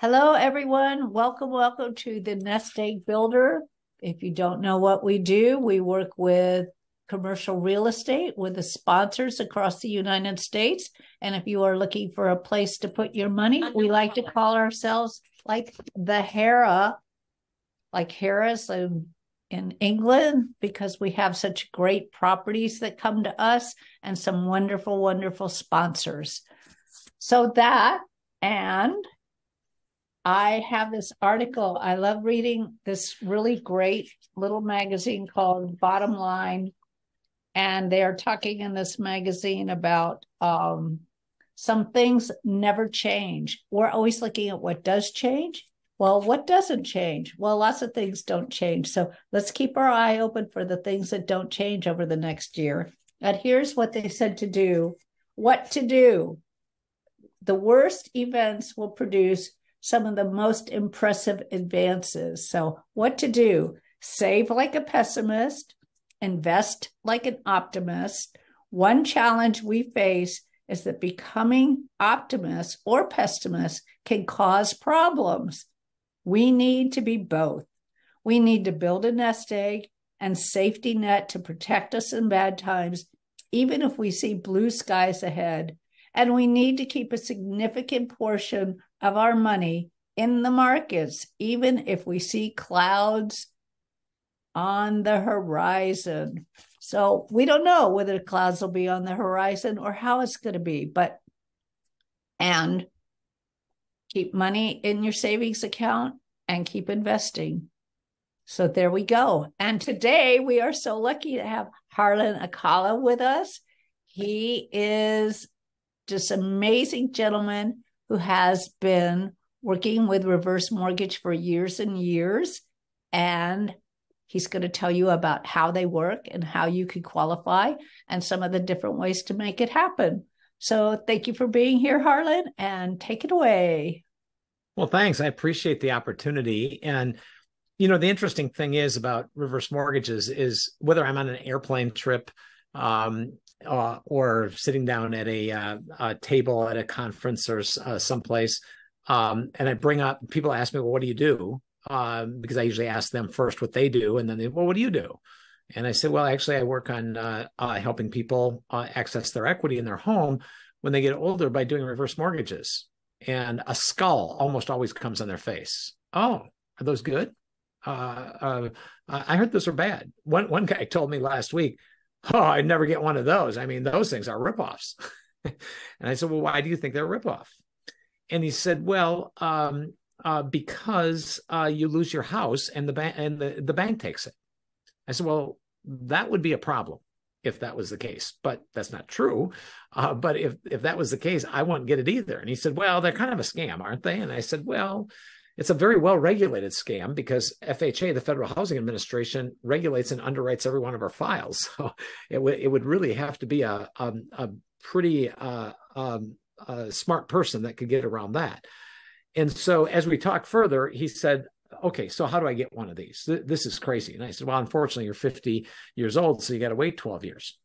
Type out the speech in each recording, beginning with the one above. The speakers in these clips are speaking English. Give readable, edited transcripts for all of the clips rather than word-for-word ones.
Hello, everyone. Welcome to the Nest Egg Builder. If you don't know what we do, we work with commercial real estate with the sponsors across the United States. And if you are looking for a place to put your money, we like to call ourselves like the Hera, like Harris in England, because we have such great properties that come to us and some wonderful, wonderful sponsors. So that, and I have this article. I love reading this really great little magazine called Bottom Line. And they are talking in this magazine about some things never change. We're always looking at what does change. Well, what doesn't change? Well, lots of things don't change. So let's keep our eye open for the things that don't change over the next year. And here's what they said to do. What to do. The worst events will produce some of the most impressive advances. So what to do? Save like a pessimist, invest like an optimist. One challenge we face is that becoming optimists or pessimists can cause problems. We need to be both. We need to build a nest egg and safety net to protect us in bad times, even if we see blue skies ahead. And we need to keep a significant portion of our money in the markets, even if we see clouds on the horizon. So we don't know whether the clouds will be on the horizon or how it's going to be, and keep money in your savings account and keep investing. So there we go. And today we are so lucky to have Harlan Accola with us. He is just an amazing gentleman who has been working with reverse mortgage for years and years. And he's going to tell you about how they work and how you could qualify and some of the different ways to make it happen. So thank you for being here, Harlan, and take it away. Well, thanks. I appreciate the opportunity. And, the interesting thing is about reverse mortgages is whether I'm on an airplane trip or sitting down at a table at a conference or someplace, and I bring up, people ask me, well, what do you do? Because I usually ask them first what they do, and then they, well, what do you do? And I said, well, actually, I work on helping people access their equity in their home when they get older by doing reverse mortgages. And a skull almost always comes on their face. Oh, are those good? I heard those are bad. One guy told me last week, oh, I'd never get one of those. I mean, those things are ripoffs. And I said, well, why do you think they're a ripoff? And he said, well, because you lose your house and the bank takes it. I said, well, that would be a problem if that was the case, but that's not true. But if that was the case, I wouldn't get it either. And he said, well, they're kind of a scam, aren't they? And I said, well, it's a very well-regulated scam because FHA, the Federal Housing Administration, regulates and underwrites every one of our files. So it would really have to be a pretty smart person that could get around that. And so as we talk further, he said, okay, so how do I get one of these? This is crazy. And I said, well, unfortunately, you're 50 years old, so you got to wait 12 years.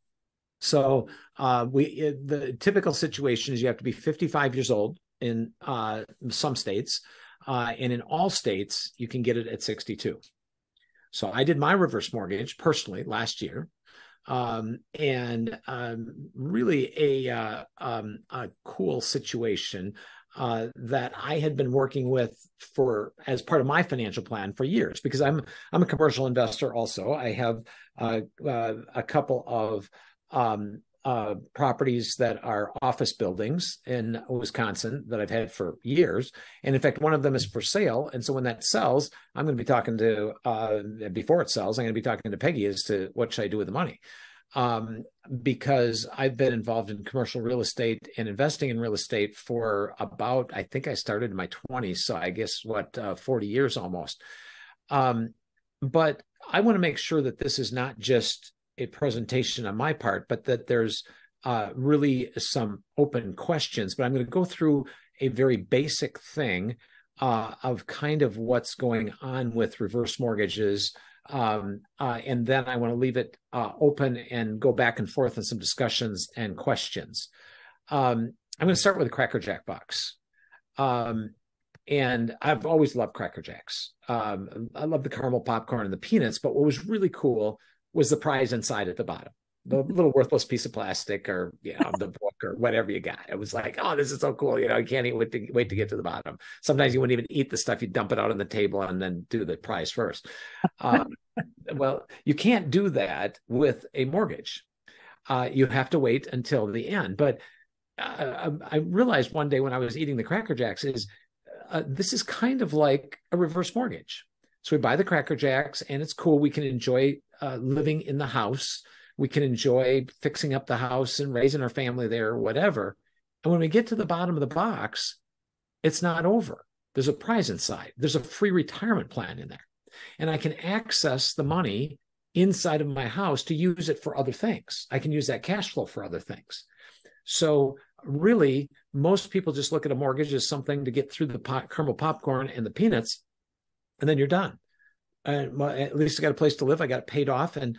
So the typical situation is you have to be 55 years old in some states, and in all states, you can get it at 62. So I did my reverse mortgage personally last year. And really a cool situation that I had been working with as part of my financial plan for years, because I'm a commercial investor also. I have a couple of properties that are office buildings in Wisconsin that I've had for years. And in fact, one of them is for sale. And so when that sells, I'm going to be talking to, before it sells, I'm going to be talking to Peggy as to what should I do with the money. Because I've been involved in commercial real estate and investing in real estate for about, I think I started in my 20s. So I guess 40 years almost. But I want to make sure that this is not just a presentation on my part, but that there's really some open questions. But I'm going to go through a very basic thing of kind of what's going on with reverse mortgages. And then I want to leave it open and go back and forth in some discussions and questions. I'm going to start with a Cracker Jack box. And I've always loved Cracker Jacks. I love the caramel popcorn and the peanuts, but what was really cool was the prize inside at the bottom, the little worthless piece of plastic, or the book or whatever you got. It was like, oh, this is so cool. You can't even wait to get to the bottom. Sometimes you wouldn't even eat the stuff. You dump it out on the table and then do the prize first. Well, you can't do that with a mortgage. You have to wait until the end. But I realized one day when I was eating the Cracker Jacks this is kind of like a reverse mortgage. So we buy the Cracker Jacks and it's cool. We can enjoy living in the house. We can enjoy fixing up the house and raising our family there or whatever. And when we get to the bottom of the box, it's not over. There's a prize inside. There's a free retirement plan in there. And I can access the money inside of my house to use it for other things. I can use that cash flow for other things. So really, most people just look at a mortgage as something to get through the caramel popcorn and the peanuts, and then you're done. At least I got a place to live. I got it paid off, and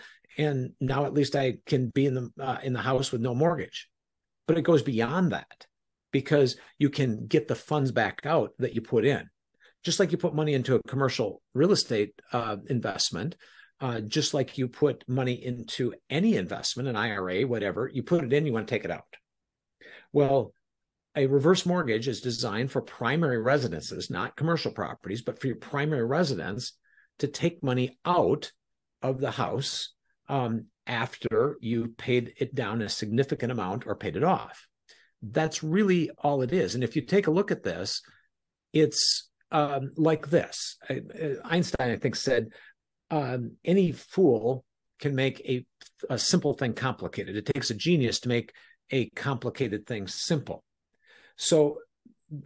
now at least I can be in the house with no mortgage. But it goes beyond that, because you can get the funds back out that you put in, just like you put money into a commercial real estate investment. Just like you put money into any investment, an IRA, whatever, you put it in, you want to take it out. Well, a reverse mortgage is designed for primary residences, not commercial properties, but for your primary residence to take money out of the house after you paid it down a significant amount or paid it off. That's really all it is. And if you take a look at this, it's like this. Einstein, I think, said, any fool can make a simple thing complicated. It takes a genius to make a complicated thing simple. So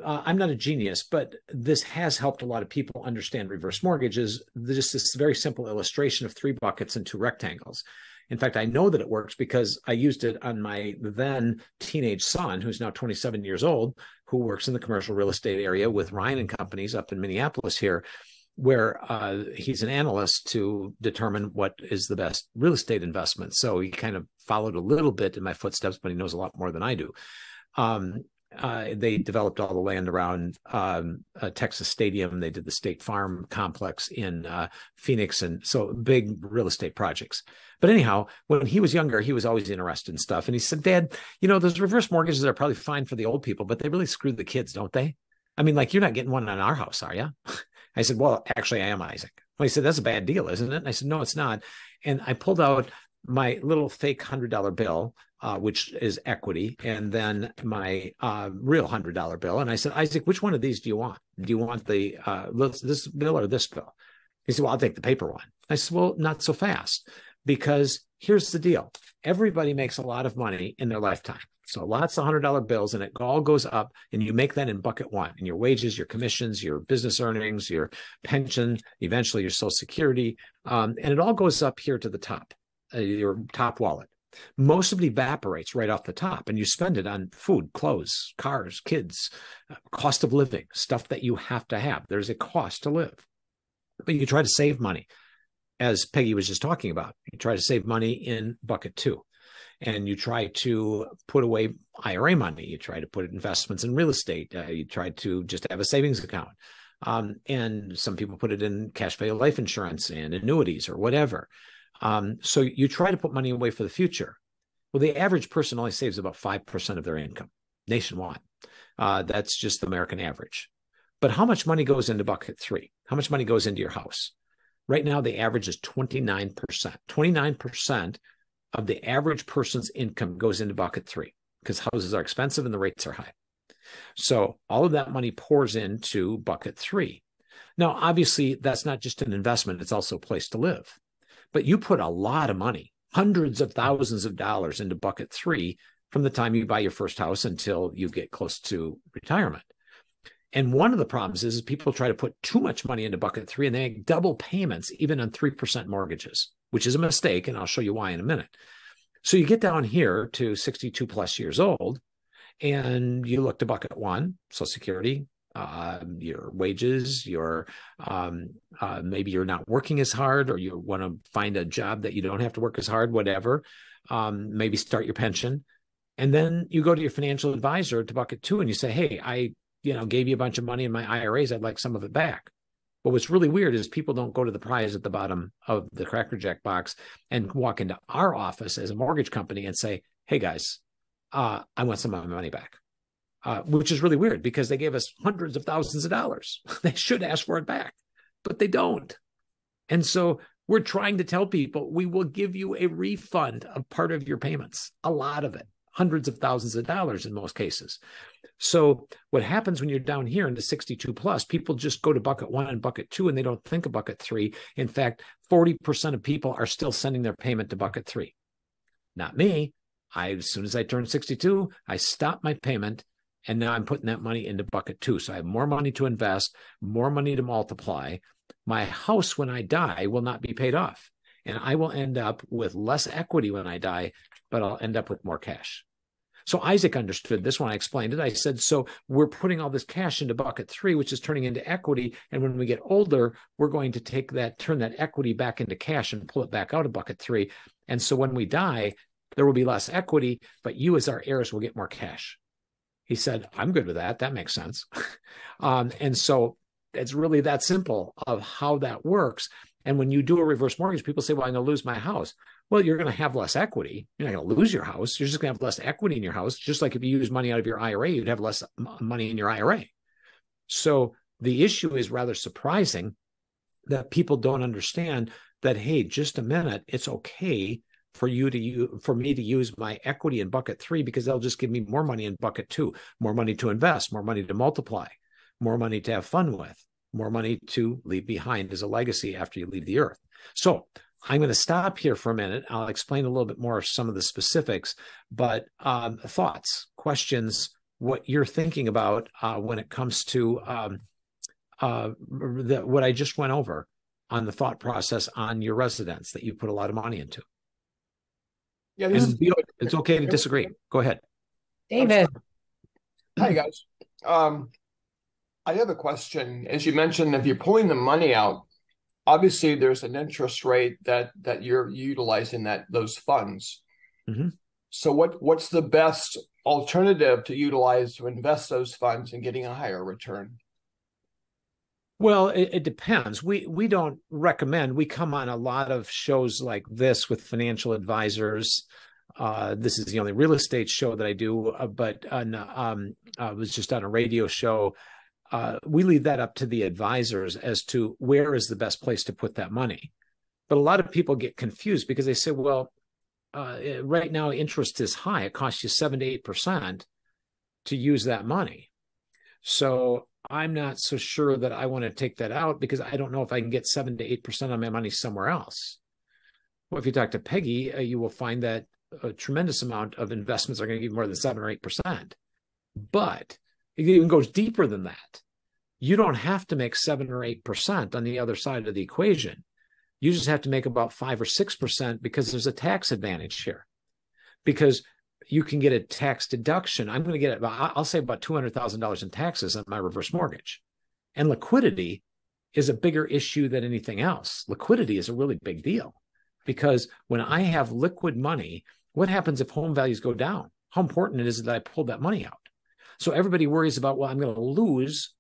I'm not a genius, but this has helped a lot of people understand reverse mortgages. Just this very simple illustration of 3 buckets and 2 rectangles. In fact, I know that it works because I used it on my then teenage son, who's now 27 years old, who works in the commercial real estate area with Ryan and Companies up in Minneapolis here, where he's an analyst to determine what is the best real estate investment. So he kind of followed a little bit in my footsteps, but he knows a lot more than I do. They developed all the land around Texas Stadium. They did the State Farm complex in Phoenix, and so big real estate projects. But anyhow, when he was younger, he was always interested in stuff. And he said, Dad, those reverse mortgages are probably fine for the old people, but they really screw the kids, don't they? I mean, like, you're not getting one on our house, are you? I said, well, actually, I am, Isaac. Well, he said, that's a bad deal, isn't it? And I said, no, it's not. And I pulled out my little fake $100 bill, which is equity, and then my real $100 bill. And I said, Isaac, which one of these do you want? Do you want this bill or this bill? He said, well, I'll take the paper one. I said, well, not so fast, because here's the deal. Everybody makes a lot of money in their lifetime. So lots of $100 bills, and it all goes up, and you make that in bucket 1, and your wages, your commissions, your business earnings, your pension, eventually your Social Security, and it all goes up here to the top, your top wallet. Most of it evaporates right off the top, and you spend it on food, clothes, cars, kids, cost of living, stuff that you have to have. There's a cost to live. But you try to save money, as Peggy was just talking about. You try to save money in bucket 2. And you try to put away IRA money. You try to put investments in real estate. You try to just have a savings account. And some people put it in cash value life insurance and annuities or whatever. So you try to put money away for the future. Well, the average person only saves about 5% of their income nationwide. That's just the American average. But how much money goes into bucket 3? How much money goes into your house? Right now, the average is 29%. 29% of the average person's income goes into bucket 3, because houses are expensive and the rates are high. So all of that money pours into bucket 3. Now, obviously, that's not just an investment. It's also a place to live. But you put a lot of money, hundreds of thousands of dollars, into bucket 3 from the time you buy your first house until you get close to retirement. And one of the problems is people try to put too much money into bucket 3, and they make double payments even on 3% mortgages, which is a mistake, and I'll show you why in a minute. So you get down here to 62 plus years old, and you look to bucket 1, Social Security, your wages, your maybe you're not working as hard, or you want to find a job that you don't have to work as hard, whatever. Maybe start your pension. And then you go to your financial advisor to bucket 2, and you say, hey, gave you a bunch of money in my IRAs. I'd like some of it back. But what's really weird is people don't go to the prize at the bottom of the Cracker Jack box and walk into our office as a mortgage company and say, hey, guys, I want some of my money back, which is really weird because they gave us hundreds of thousands of dollars. They should ask for it back, but they don't. And so we're trying to tell people we will give you a refund of part of your payments, a lot of it, hundreds of thousands of dollars in most cases. So what happens when you're down here in the 62 plus, people just go to bucket 1 and bucket 2, and they don't think of bucket 3. In fact, 40% of people are still sending their payment to bucket 3. Not me. As soon as I turned 62, I stopped my payment, and now I'm putting that money into bucket 2. So I have more money to invest, more money to multiply. My house, when I die, will not be paid off. And I will end up with less equity when I die, but I'll end up with more cash. So Isaac understood this when I explained it. I said, so we're putting all this cash into bucket 3, which is turning into equity. And when we get older, we're going to turn that equity back into cash and pull it back out of bucket 3. And so when we die, there will be less equity, but you as our heirs will get more cash. He said, I'm good with that. That makes sense. And so it's really that simple of how that works. And when you do a reverse mortgage, people say, well, I'm going to lose my house. Well, you're going to have less equity. You're not going to lose your house. You're just going to have less equity in your house. Just like if you use money out of your IRA, you'd have less money in your IRA. So the issue is rather surprising that people don't understand that, hey, just a minute, it's okay for me to use my equity in bucket 3 because they'll just give me more money in bucket 2, more money to invest, more money to multiply, more money to have fun with, more money to leave behind as a legacy after you leave the earth. So I'm going to stop here for a minute. I'll explain a little bit more of some of the specifics, but thoughts, questions, what you're thinking about when it comes to what I just went over on the thought process on your residence that you put a lot of money into. Yeah, it's okay to disagree. Go ahead. David. Hi, guys. I have a question. As you mentioned, if you're pulling the money out, obviously there's an interest rate that you're utilizing those funds. Mm-hmm. So what's the best alternative to utilize to invest those funds and getting a higher return? Well, it depends. We don't recommend. We come on a lot of shows like this with financial advisors. This is the only real estate show that I do, but I was just on a radio show. We leave that up to the advisors as to where is the best place to put that money. But a lot of people get confused because they say, well, right now interest is high. It costs you 7 to 8% to use that money. So I'm not so sure that I want to take that out because I don't know if I can get 7 to 8% on my money somewhere else. Well, if you talk to Peggy, you will find that a tremendous amount of investments are going to give more than 7 or 8%. But it even goes deeper than that. You don't have to make 7 or 8% on the other side of the equation. You just have to make about 5 or 6% because there's a tax advantage here. Because you can get a tax deduction. I'm going to get I'll say about $200,000 in taxes on my reverse mortgage. And liquidity is a bigger issue than anything else. Liquidity is a really big deal because when I have liquid money, what happens if home values go down? How important it is that I pull that money out? So everybody worries about, well, I'm going to lose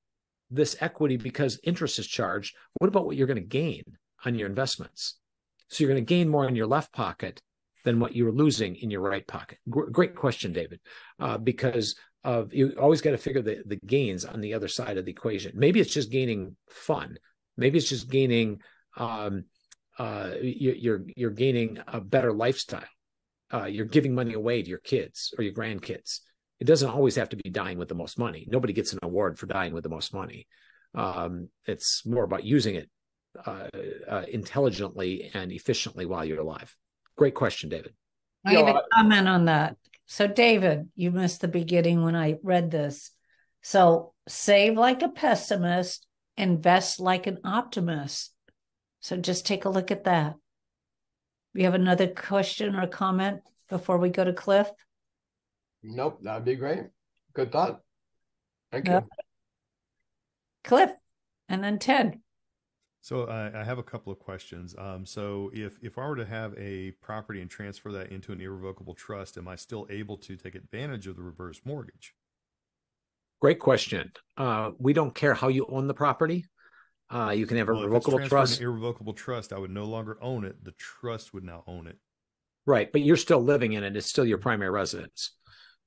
this equity because interest is charged. What about what you're going to gain on your investments? So you're going to gain more in your left pocket than what you were losing in your right pocket. Great question, David, because you always got to figure the gains on the other side of the equation. Maybe it's just gaining fun. Maybe it's just gaining, you're gaining a better lifestyle. You're giving money away to your kids or your grandkids. It doesn't always have to be dying with the most money. Nobody gets an award for dying with the most money. It's more about using it intelligently and efficiently while you're alive. Great question, David. I have a comment on that. So, David, you missed the beginning when I read this. So, save like a pessimist, invest like an optimist. So, just take a look at that. You have another question or comment before we go to Cliff? Nope, that'd be great. Good thought. Thank you. Cliff, and then Ted. So I have a couple of questions. So if I were to have a property and transfer that into an irrevocable trust, am I still able to take advantage of the reverse mortgage? Great question. We don't care how you own the property. You can have a revocable trust. An irrevocable trust, I would no longer own it. The trust would now own it. Right, but you're still living in it. It's still your primary residence,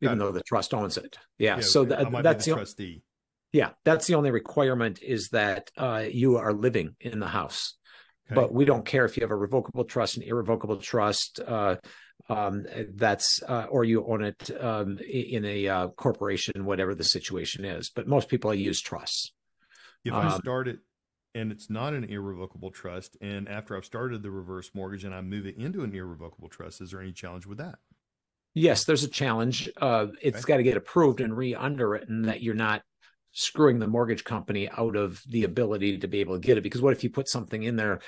even though the trust owns it. Yeah, so that's the trustee. Yeah, that's the only requirement, is that you are living in the house. Okay. But we don't care if you have a revocable trust, an irrevocable trust, or you own it in a corporation, whatever the situation is. But most people use trusts. If I start it and it's not an irrevocable trust, and after I've started the reverse mortgage and I move it into an irrevocable trust, is there any challenge with that? Yes, there's a challenge. It's got to get approved and re-underwritten, that you're not screwing the mortgage company out of the ability to be able to get it. Because what if you put something in there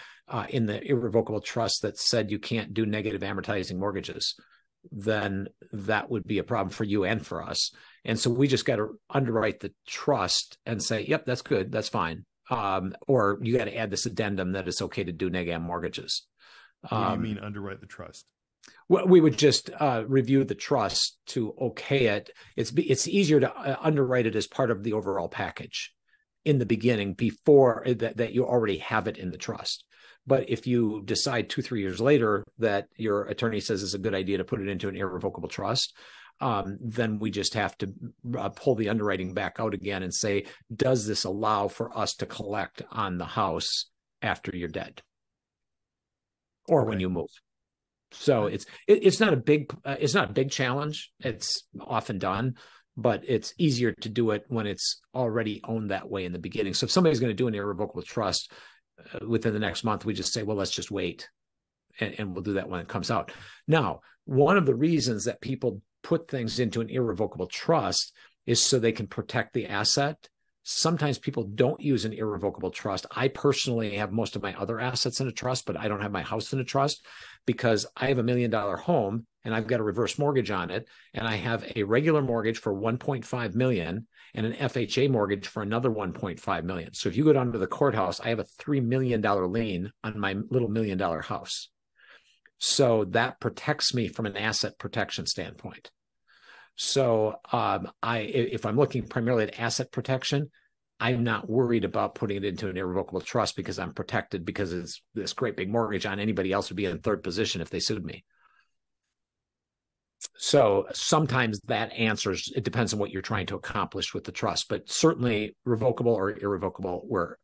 in the irrevocable trust that said you can't do negative amortizing mortgages? Then that would be a problem for you and for us. And so we just got to underwrite the trust and say, yep, that's good, that's fine. Or you got to add this addendum that it's okay to do neg am mortgages. What do you mean underwrite the trust? Well, we would just review the trust to okay it. It's easier to underwrite it as part of the overall package in the beginning, before that you already have it in the trust. But if you decide 2-3 years later that your attorney says it's a good idea to put it into an irrevocable trust, then we just have to pull the underwriting back out again and say, does this allow for us to collect on the house after you're dead, or when you move? So it's not a big challenge. It's often done, but it's easier to do it when it's already owned that way in the beginning. So if somebody's going to do an irrevocable trust within the next month, we just say, well, let's just wait, and we'll do that when it comes out. Now, one of the reasons that people put things into an irrevocable trust is so they can protect the asset. Sometimes people don't use an irrevocable trust. I personally have most of my other assets in a trust, but I don't have my house in a trust, because I have $1 million home and I've got a reverse mortgage on it. And I have a regular mortgage for $1.5 million and an FHA mortgage for another $1.5 million. So if you go down to the courthouse, I have a $3 million lien on my little $1 million house. So that protects me from an asset protection standpoint. So if I'm looking primarily at asset protection, I'm not worried about putting it into an irrevocable trust, because I'm protected, because it's this great big mortgage on anybody else would be in third position if they sued me. So sometimes that answers, it depends on what you're trying to accomplish with the trust, but certainly revocable or irrevocable, we're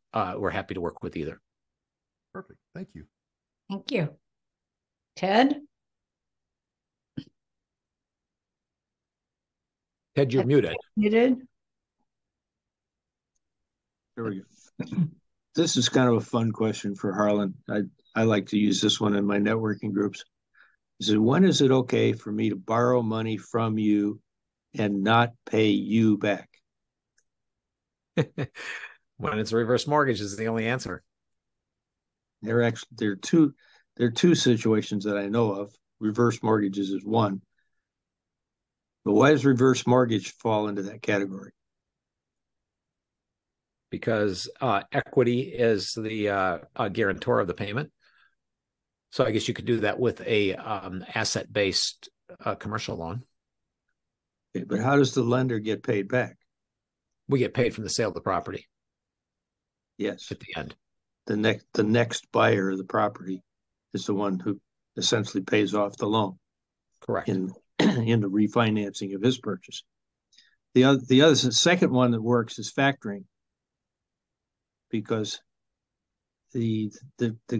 happy to work with either. Perfect. Thank you. Thank you. Ted? Ted, you're muted. Muted. There we go. This is kind of a fun question for Harlan. I like to use this one in my networking groups. He said, when is it okay for me to borrow money from you and not pay you back? When it's a reverse mortgage is the only answer. There are two situations that I know of. Reverse mortgages is one. But why does reverse mortgage fall into that category? Because equity is the guarantor of the payment. So I guess you could do that with a asset-based commercial loan. Okay, but how does the lender get paid back? We get paid from the sale of the property. Yes. At the end. The next buyer of the property is the one who essentially pays off the loan. Correct. In the refinancing of his purchase. The second one that works is factoring, because the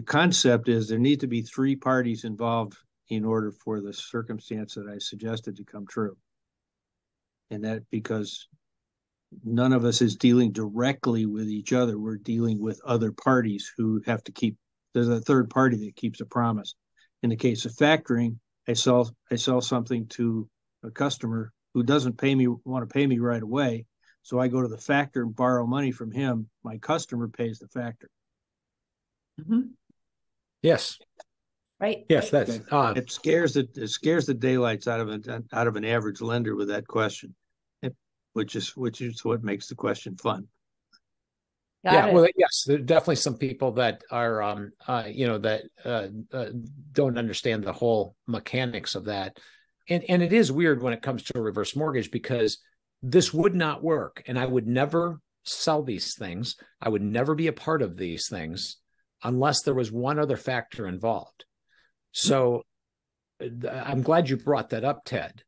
concept is there need to be 3 parties involved in order for the circumstance that I suggested to come true. And that because none of us is dealing directly with each other, we're dealing with other parties who have to there's a third party that keeps a promise. In the case of factoring, I sell something to a customer who doesn't want to pay me right away. So I go to the factor and borrow money from him. My customer pays the factor. Mm-hmm. Yes. Right. Yes, that's it scares the daylights out of an average lender with that question, which is what makes the question fun. Well, yes, there are definitely some people that are, don't understand the whole mechanics of that. And it is weird when it comes to a reverse mortgage, because this would not work. And I would never sell these things. I would never be a part of these things unless there was one other factor involved. So I'm glad you brought that up, Ted,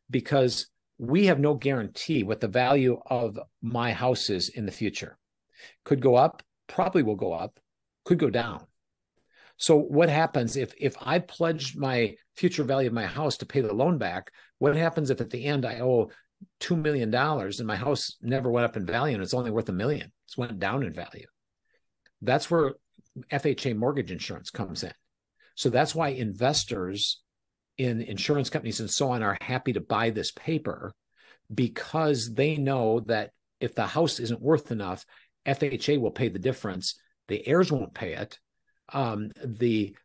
because we have no guarantee what the value of my house is in the future. Could go up, probably will go up, could go down. So what happens if I pledged my future value of my house to pay the loan back? What happens if at the end I owe $2 million and my house never went up in value and it's only worth $1 million? It's went down in value. That's where FHA mortgage insurance comes in. So that's why investors in insurance companies and so on are happy to buy this paper, because they know that if the house isn't worth enough, FHA will pay the difference. The heirs won't pay it. The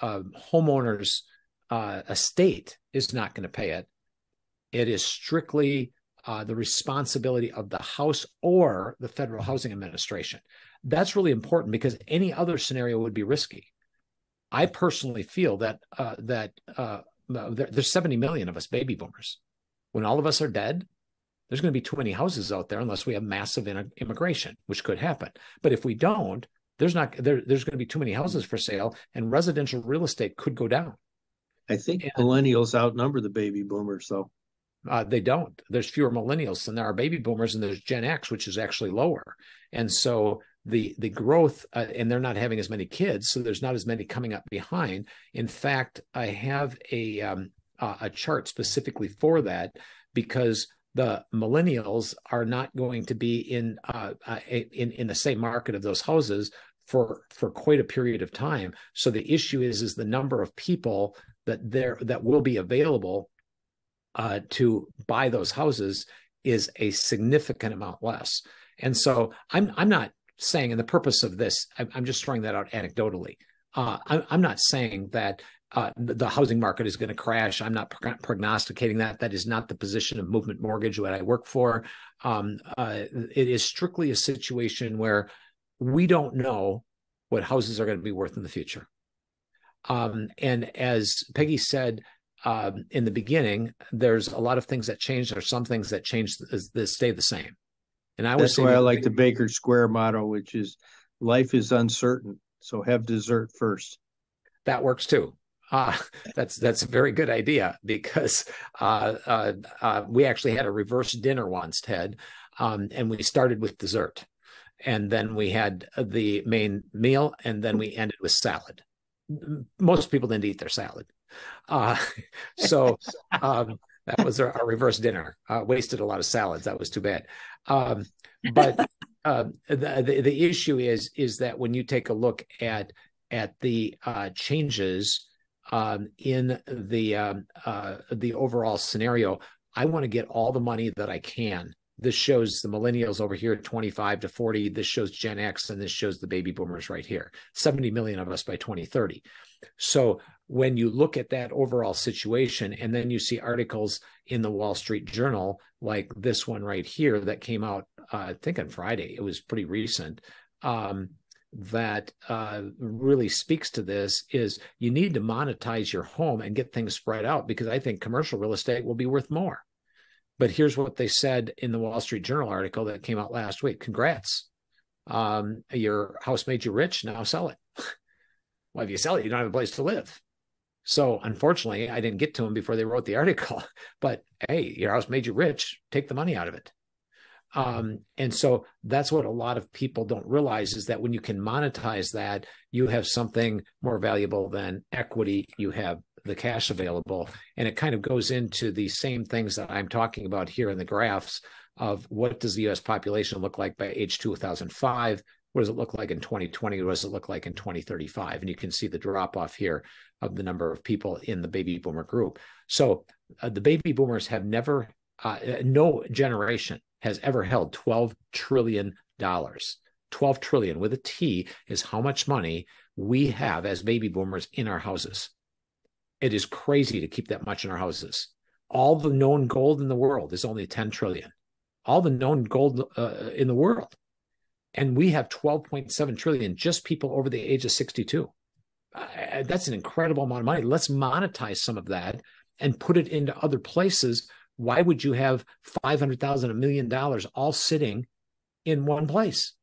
homeowner's estate is not going to pay it. It is strictly the responsibility of the house or the Federal Housing Administration. That's really important because any other scenario would be risky. I personally feel that there's 70 million of us baby boomers. When all of us are dead, there's going to be too many houses out there unless we have massive immigration, which could happen. But if we don't, there's going to be too many houses for sale, and residential real estate could go down. I think millennials outnumber the baby boomers, though. They don't. There's fewer millennials than there are baby boomers, and there's Gen X, which is actually lower. And so the growth, and they're not having as many kids, so there's not as many coming up behind. In fact, I have a chart specifically for that, because the millennials are not going to be in the same market of those houses for quite a period of time. So the issue is the number of people that will be available to buy those houses is a significant amount less. And so I'm not saying, and the purpose of this, I'm just throwing that out anecdotally. I'm not saying that the housing market is going to crash. I'm not prognosticating that. That is not the position of Movement Mortgage, what I work for. It is strictly a situation where we don't know what houses are going to be worth in the future. And as Peggy said in the beginning, there's a lot of things that change. There's some things that change that stay the same. And that's why I like the Baker Square motto, which is life is uncertain, so have dessert first. That works too. That's a very good idea, because we actually had a reverse dinner once, Ted, and we started with dessert, and then we had the main meal, and then we ended with salad. Most people didn't eat their salad, so that was our reverse dinner. Wasted a lot of salads. That was too bad. But the issue is that when you take a look at the changes in the overall scenario, I want to get all the money that I can. This shows the millennials over here, 25 to 40. This shows Gen X, and this shows the baby boomers right here, 70 million of us by 2030. So when you look at that overall situation, and then you see articles in the Wall Street Journal, like this one right here that came out, I think on Friday, it was pretty recent, that really speaks to this, is you need to monetize your home and get things spread out, because I think commercial real estate will be worth more. But here's what they said in the Wall Street Journal article that came out last week. Congrats. Your house made you rich. Now sell it. Well, if you sell it, you don't have a place to live. So unfortunately, I didn't get to them before they wrote the article. But hey, your house made you rich. Take the money out of it. And so that's what a lot of people don't realize, is that when you can monetize that, you have something more valuable than equity. You have the cash available. And it kind of goes into the same things that I'm talking about here in the graphs of what does the U.S. population look like by age 2005? What does it look like in 2020? What does it look like in 2035? And you can see the drop off here of the number of people in the baby boomer group. So the baby boomers have never, no generation has ever held $12 trillion. 12 trillion with a T is how much money we have as baby boomers in our houses. It is crazy to keep that much in our houses. All the known gold in the world is only 10 trillion. All the known gold in the world. And we have 12.7 trillion, just people over the age of 62. That's an incredible amount of money. Let's monetize some of that and put it into other places Why would you have $500,000, $1 million all sitting in one place?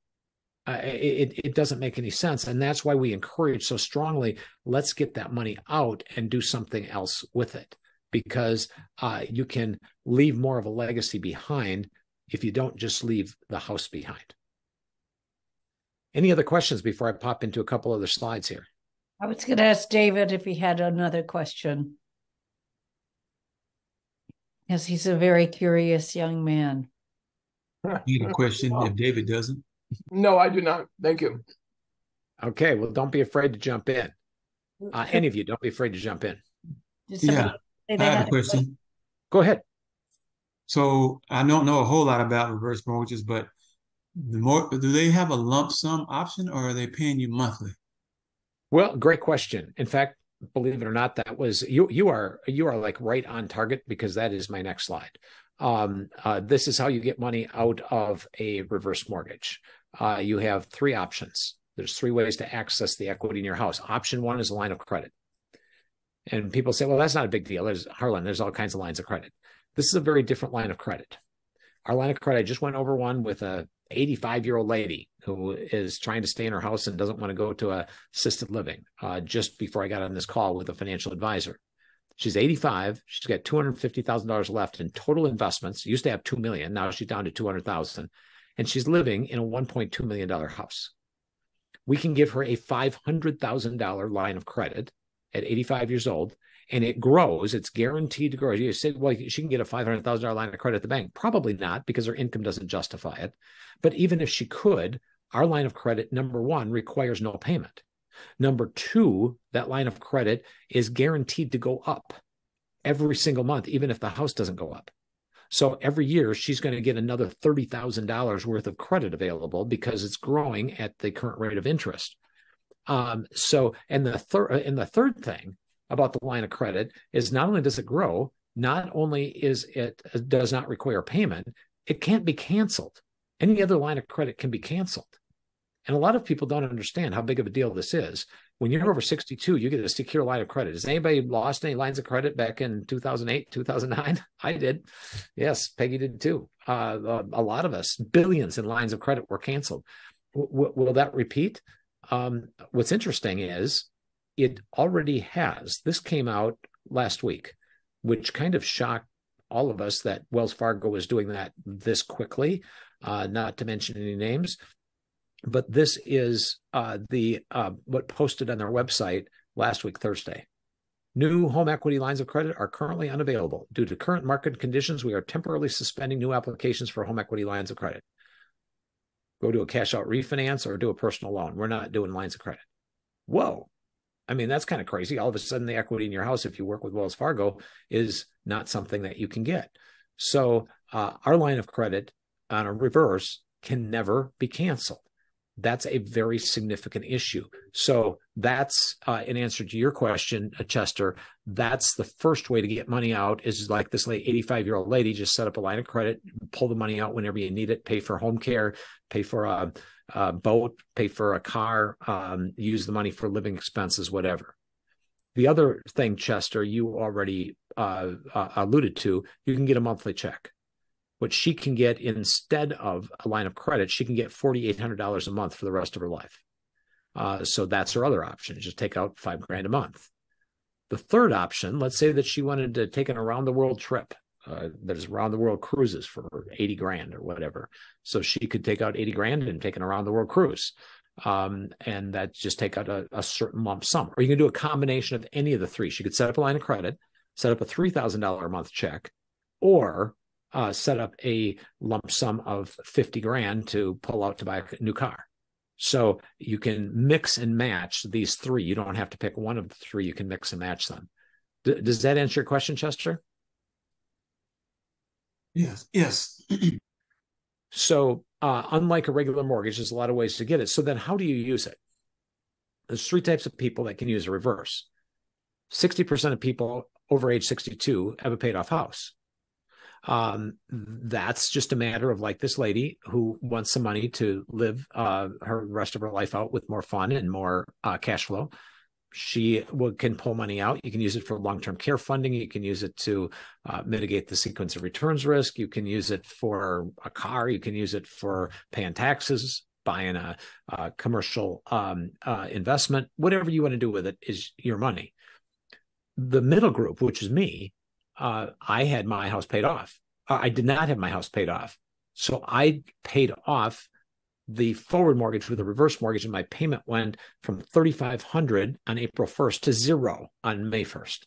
It doesn't make any sense. And that's why we encourage so strongly, let's get that money out and do something else with it, because you can leave more of a legacy behind if you don't just leave the house behind. Any other questions before I pop into a couple other slides here? I was going to ask David if he had another question, because he's a very curious young man. You had a question if David doesn't? No, I do not. Thank you. Okay, well, don't be afraid to jump in. Any of you, don't be afraid to jump in. Yeah, I have a question. Go ahead. So I don't know a whole lot about reverse mortgages, but do they have a lump sum option, or are they paying you monthly? Well, great question. In fact, believe it or not, that was you are like right on target, because that is my next slide. This is how you get money out of a reverse mortgage. You have three options. There's three ways to access the equity in your house. Option one is a line of credit. And people say, well, that's not a big deal. There's all kinds of lines of credit. This is a very different line of credit. Our line of credit, I just went over one with a 85-year-old lady who is trying to stay in her house and doesn't want to go to assisted living, just before I got on this call with a financial advisor. She's 85. She's got $250,000 left in total investments. Used to have $2 million. Now she's down to $200,000. And she's living in a $1.2 million house. We can give her a $500,000 line of credit at 85 years old, and it grows. It's guaranteed to grow. You say, well, she can get a $500,000 line of credit at the bank. Probably not, because her income doesn't justify it. But even if she could, our line of credit, number one, requires no payment. Number two, that line of credit is guaranteed to go up every single month, even if the house doesn't go up. So every year she's going to get another $30,000 worth of credit available, because it's growing at the current rate of interest. And the third thing about the line of credit is, not only does it grow, not only does not require payment, it can't be canceled. Any other line of credit can be canceled. And a lot of people don't understand how big of a deal this is. When you're over 62, you get a secure line of credit. Has anybody lost any lines of credit back in 2008, 2009? I did. Yes, Peggy did too. A lot of us, billions in lines of credit were canceled. Will that repeat? What's interesting is it already has. This came out last week, which kind of shocked all of us that Wells Fargo was doing that this quickly, not to mention any names. But this is what posted on their website last week, Thursday. New home equity lines of credit are currently unavailable. Due to current market conditions, we are temporarily suspending new applications for home equity lines of credit. Go to a cash out refinance or do a personal loan. We're not doing lines of credit. Whoa. I mean, that's kind of crazy. All of a sudden, the equity in your house, if you work with Wells Fargo, is not something that you can get. So our line of credit on a reverse can never be canceled. That's a very significant issue. So that's in answer to your question, Chester. That's the first way to get money out, is like this 85-year-old lady just set up a line of credit, pull the money out whenever you need it, pay for home care, pay for a boat, pay for a car, use the money for living expenses, whatever. The other thing, Chester, you already alluded to, you can get a monthly check. What she can get instead of a line of credit, she can get $4,800 a month for the rest of her life. So that's her other option, just take out $5,000 a month. The third option, let's say that she wanted to take an around the world trip. There's around the world cruises for $80,000 or whatever. So she could take out $80,000 and take an around the world cruise. And that just take out a certain lump sum. Or you can do a combination of any of the three. She could set up a line of credit, set up a $3,000 a month check, or set up a lump sum of $50,000 to pull out to buy a new car. So you can mix and match these three. You don't have to pick one of the three. You can mix and match them. Does that answer your question, Chester? Yes. So unlike a regular mortgage, there's a lot of ways to get it. So then how do you use it? There's three types of people that can use a reverse. 60% of people over age 62 have a paid off house. That's just a matter of like this lady who wants some money to live her rest of her life out with more fun and more cash flow. She can pull money out. You can use it for long-term care funding. You can use it to mitigate the sequence of returns risk. You can use it for a car. You can use it for paying taxes, buying a commercial investment. Whatever you want to do with it is your money. The middle group, which is me, I had my house paid off. I did not have my house paid off. So I paid off the forward mortgage with a reverse mortgage, and my payment went from $3,500 on April 1st to $0 on May 1st.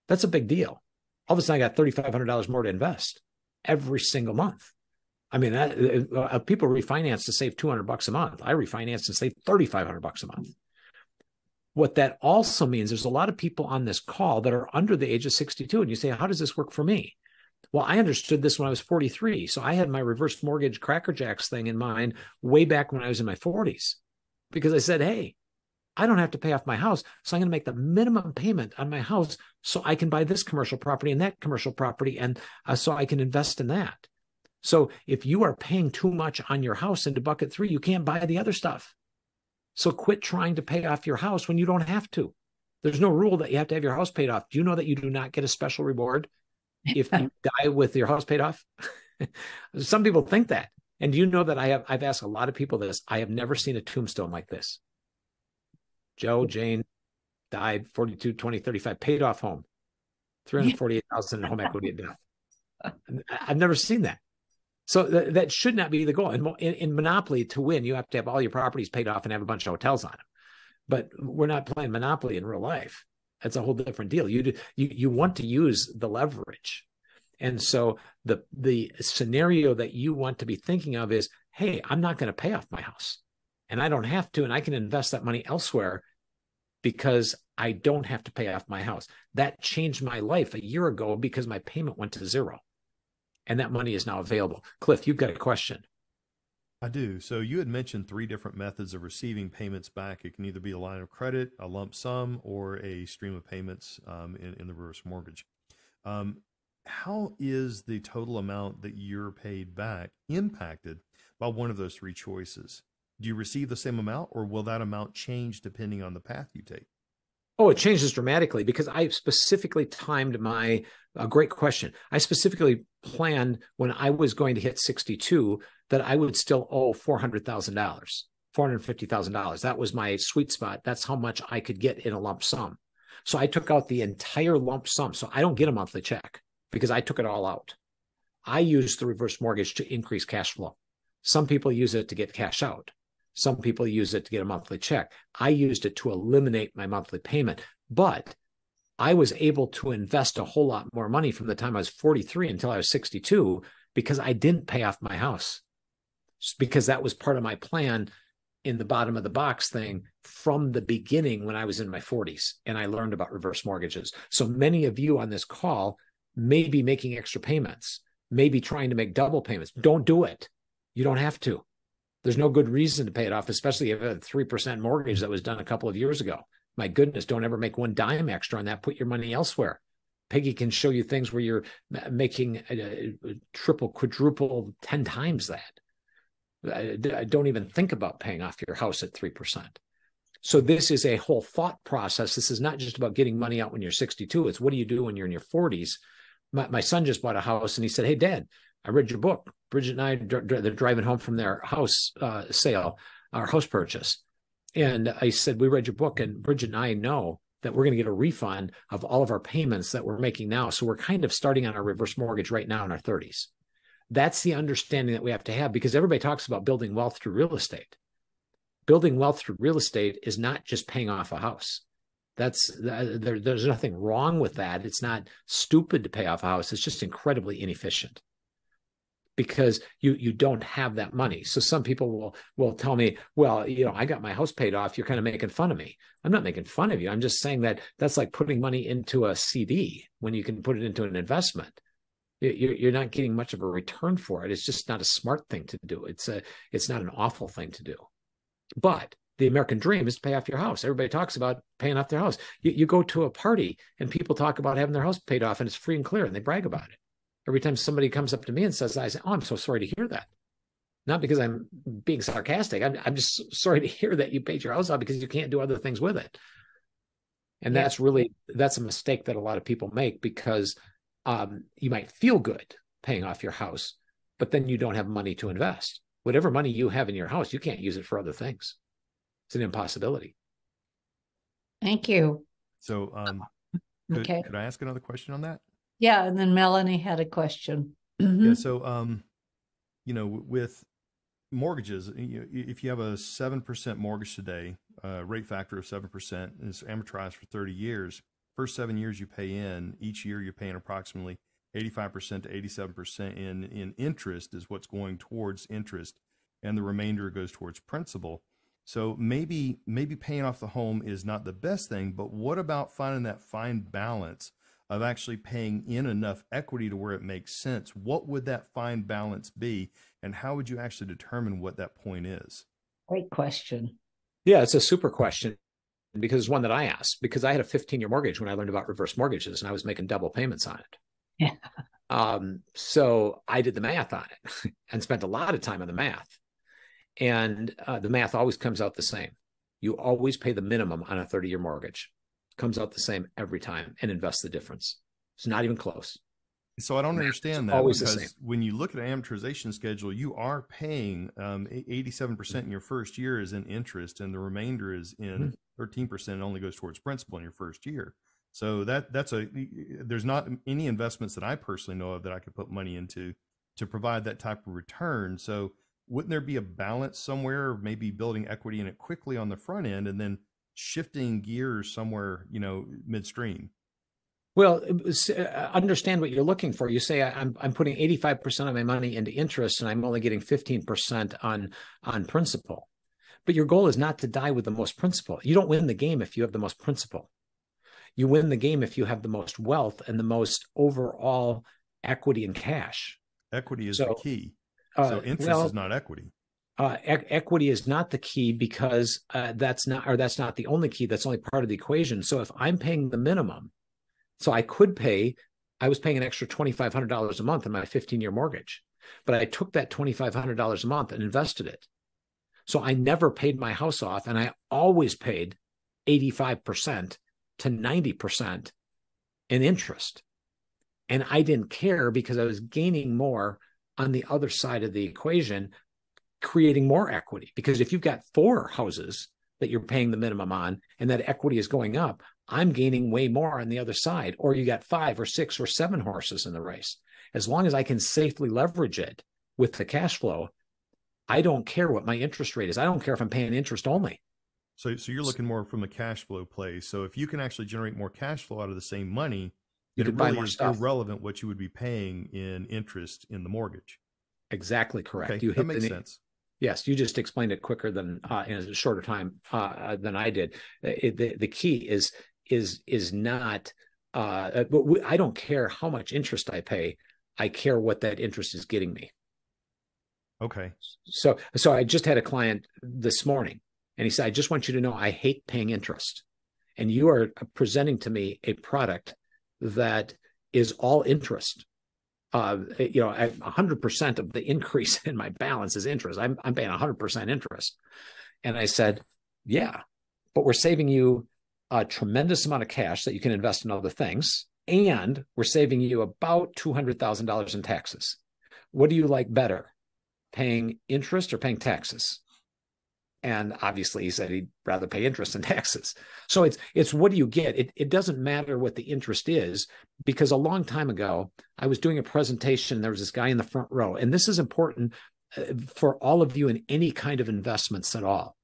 That's a big deal. All of a sudden, I got $3,500 more to invest every single month. I mean, people refinance to save $200 a month. I refinance and save $3,500 a month. What that also means, there's a lot of people on this call that are under the age of 62, and you say, how does this work for me? Well, I understood this when I was 43. So I had my reverse mortgage Cracker Jacks thing in mind way back when I was in my 40s, because I said, hey, I don't have to pay off my house. So I'm going to make the minimum payment on my house so I can buy this commercial property and that commercial property, and so I can invest in that. So if you are paying too much on your house into bucket 3, you can't buy the other stuff. So quit trying to pay off your house when you don't have to. There's no rule that you have to have your house paid off. Do you know that you do not get a special reward if you die with your house paid off? Some people think that. And do you know that I've asked a lot of people this. I have never seen a tombstone like this. Joe, Jane, died 42, 20, 35, paid off home, $348,000 in home equity at death. I've never seen that. So that should not be the goal. In Monopoly, to win, you have to have all your properties paid off and have a bunch of hotels on them. But we're not playing Monopoly in real life. That's a whole different deal. You want to use the leverage. And so the scenario that you want to be thinking of is, hey, I'm not going to pay off my house. And I don't have to, and I can invest that money elsewhere because I don't have to pay off my house. That changed my life a year ago because my payment went to $0. And that money is now available. Cliff, you've got a question. I do. So you had mentioned 3 different methods of receiving payments back. It can either be a line of credit, a lump sum, or a stream of payments in the reverse mortgage. How is the total amount that you're paid back impacted by one of those 3 choices? Do you receive the same amount, or will that amount change depending on the path you take? Oh, it changes dramatically because I specifically timed great question. I specifically planned when I was going to hit 62 that I would still owe $400,000, $450,000. That was my sweet spot. That's how much I could get in a lump sum. So I took out the entire lump sum. So I don't get a monthly check because I took it all out. I used the reverse mortgage to increase cash flow. Some people use it to get cash out. Some people use it to get a monthly check. I used it to eliminate my monthly payment, but I was able to invest a whole lot more money from the time I was 43 until I was 62 because I didn't pay off my house, because that was part of my plan in the bottom of the box thing from the beginning when I was in my 40s and I learned about reverse mortgages. So many of you on this call may be making extra payments, maybe trying to make double payments. Don't do it. You don't have to. There's no good reason to pay it off, especially if you have a 3% mortgage that was done a couple of years ago. My goodness, don't ever make one dime extra on that. Put your money elsewhere. Peggy can show you things where you're making triple, quadruple, 10 times that. Don't even think about paying off your house at 3%. So this is a whole thought process. This is not just about getting money out when you're 62. It's what do you do when you're in your 40s? My son just bought a house and he said, hey, Dad, I read your book. Bridget and I, they're driving home from their house sale, our house purchase. And I said, we read your book, and Bridget and I know that we're going to get a refund of all of our payments that we're making now. So we're kind of starting on our reverse mortgage right now in our 30s. That's the understanding that we have to have, because everybody talks about building wealth through real estate. Building wealth through real estate is not just paying off a house. There's nothing wrong with that. It's not stupid to pay off a house. It's just incredibly inefficient, because you don't have that money. So some people will tell me, well, I got my house paid off. You're kind of making fun of me. I'm not making fun of you. I'm just saying that that's like putting money into a CD when you can put it into an investment. You're not getting much of a return for it. It's just not a smart thing to do. It's not an awful thing to do. But the American dream is to pay off your house. Everybody talks about paying off their house. You go to a party and people talk about having their house paid off and it's free and clear, and they brag about it. Every time somebody comes up to me and says that, I say, oh, I'm so sorry to hear that. Not because I'm being sarcastic. I'm just sorry to hear that you paid your house off because you can't do other things with it. And that's a mistake that a lot of people make, because you might feel good paying off your house, but then you don't have money to invest. Whatever money you have in your house, you can't use it for other things. It's an impossibility. Thank you. So could I ask another question on that? Yeah, and then Melanie had a question. Yeah, so with mortgages, if you have a 7% mortgage today, rate factor of 7%, and it's amortized for 30 years, first 7 years you pay in, each year you're paying approximately 85% to 87% in interest is what's going towards interest, and the remainder goes towards principal. So maybe paying off the home is not the best thing, but what about finding that fine balance of actually paying in enough equity to where it makes sense? What would that fine balance be, and how would you actually determine what that point is? Great question. Yeah, it's a super question, because it's one that I asked, because I had a 15-year mortgage when I learned about reverse mortgages, and I was making double payments on it. Yeah. So I did the math on it and spent a lot of time on the math. And the math always comes out the same. You always pay the minimum on a 30-year mortgage. Comes out the same every time, and invest the difference. It's not even close. So I don't understand that, always because when you look at an amortization schedule, you are paying 87% in your first year is in interest, and the remainder is in 13%. It only goes towards principal in your first year. So there's not any investments that I personally know of that I could put money into to provide that type of return. So wouldn't there be a balance somewhere, maybe building equity in it quickly on the front end and then shifting gears somewhere, midstream? Well, understand what you're looking for. You say I'm putting 85% of my money into interest, and I'm only getting 15% on principal. But your goal is not to die with the most principal. You don't win the game if you have the most principal. You win the game if you have the most wealth and the most overall equity and cash. Equity is the key. So interest is not equity. Equity is not the key, because that's not the only key. That's only part of the equation. So if I'm paying the minimum, so I was paying an extra $2,500 a month in my 15-year mortgage, but I took that $2,500 a month and invested it. So I never paid my house off, and I always paid 85% to 90% in interest. And I didn't care, because I was gaining more on the other side of the equation, creating more equity. Because if you've got 4 houses that you're paying the minimum on, and that equity is going up, I'm gaining way more on the other side. Or you got 5 or 6 or 7 horses in the race. As long as I can safely leverage it with the cash flow, I don't care what my interest rate is. I don't care if I'm paying interest only. So you're looking more from a cash flow play. So if you can actually generate more cash flow out of the same money, you could buy more stuff. Irrelevant what you would be paying in interest in the mortgage. Exactly correct. Okay, that makes sense. Yes, you just explained it quicker than in a shorter time than I did. The key is not. I don't care how much interest I pay. I care what that interest is getting me. Okay. So I just had a client this morning, and he said, "I just want you to know I hate paying interest, and you are presenting to me a product that is all interest. 100% of the increase in my balance is interest. I'm paying 100% interest." And I said, "Yeah, but we're saving you a tremendous amount of cash that you can invest in other things, and we're saving you about $200,000 in taxes. What do you like better, paying interest or paying taxes?" And obviously he said he'd rather pay interest than taxes. So it's what do you get? It doesn't matter what the interest is, because a long time ago, I was doing a presentation. There was this guy in the front row, and this is important for all of you in any kind of investments at all.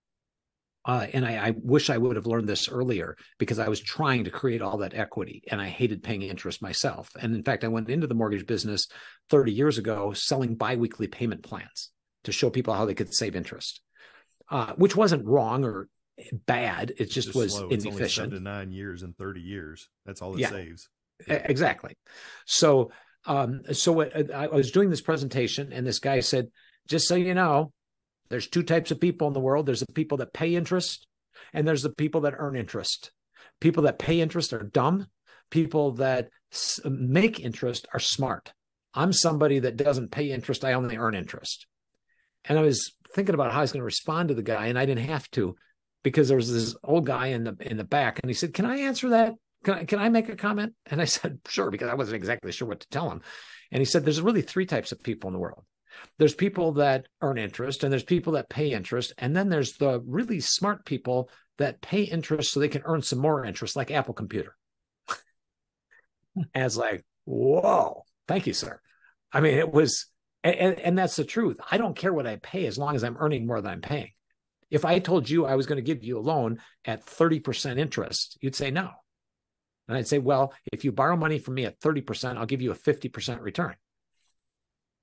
And I wish I would have learned this earlier, because I was trying to create all that equity, and I hated paying interest myself. And in fact, I went into the mortgage business 30 years ago selling biweekly payment plans to show people how they could save interest. Which wasn't wrong or bad. It just was slow. Inefficient. It's only 7 to 9 years and 30 years. That's all it saves. Exactly. So I was doing this presentation, and this guy said, "Just so you know, there's 2 types of people in the world. There's the people that pay interest, and there's the people that earn interest. People that pay interest are dumb. People that make interest are smart. I'm somebody that doesn't pay interest. I only earn interest." And I was thinking about how I was going to respond to the guy, and I didn't have to, because there was this old guy in the back, and he said, "Can I answer that? Can I make a comment?" And I said, "Sure," because I wasn't exactly sure what to tell him. And he said, "There's really three types of people in the world. There's people that earn interest, and there's people that pay interest, and then there's the really smart people that pay interest so they can earn some more interest, like Apple Computer." And it's like, whoa, thank you, sir. I mean, it was, and that's the truth. I don't care what I pay as long as I'm earning more than I'm paying. If I told you I was going to give you a loan at 30% interest, you'd say no. And I'd say, well, if you borrow money from me at 30%, I'll give you a 50% return.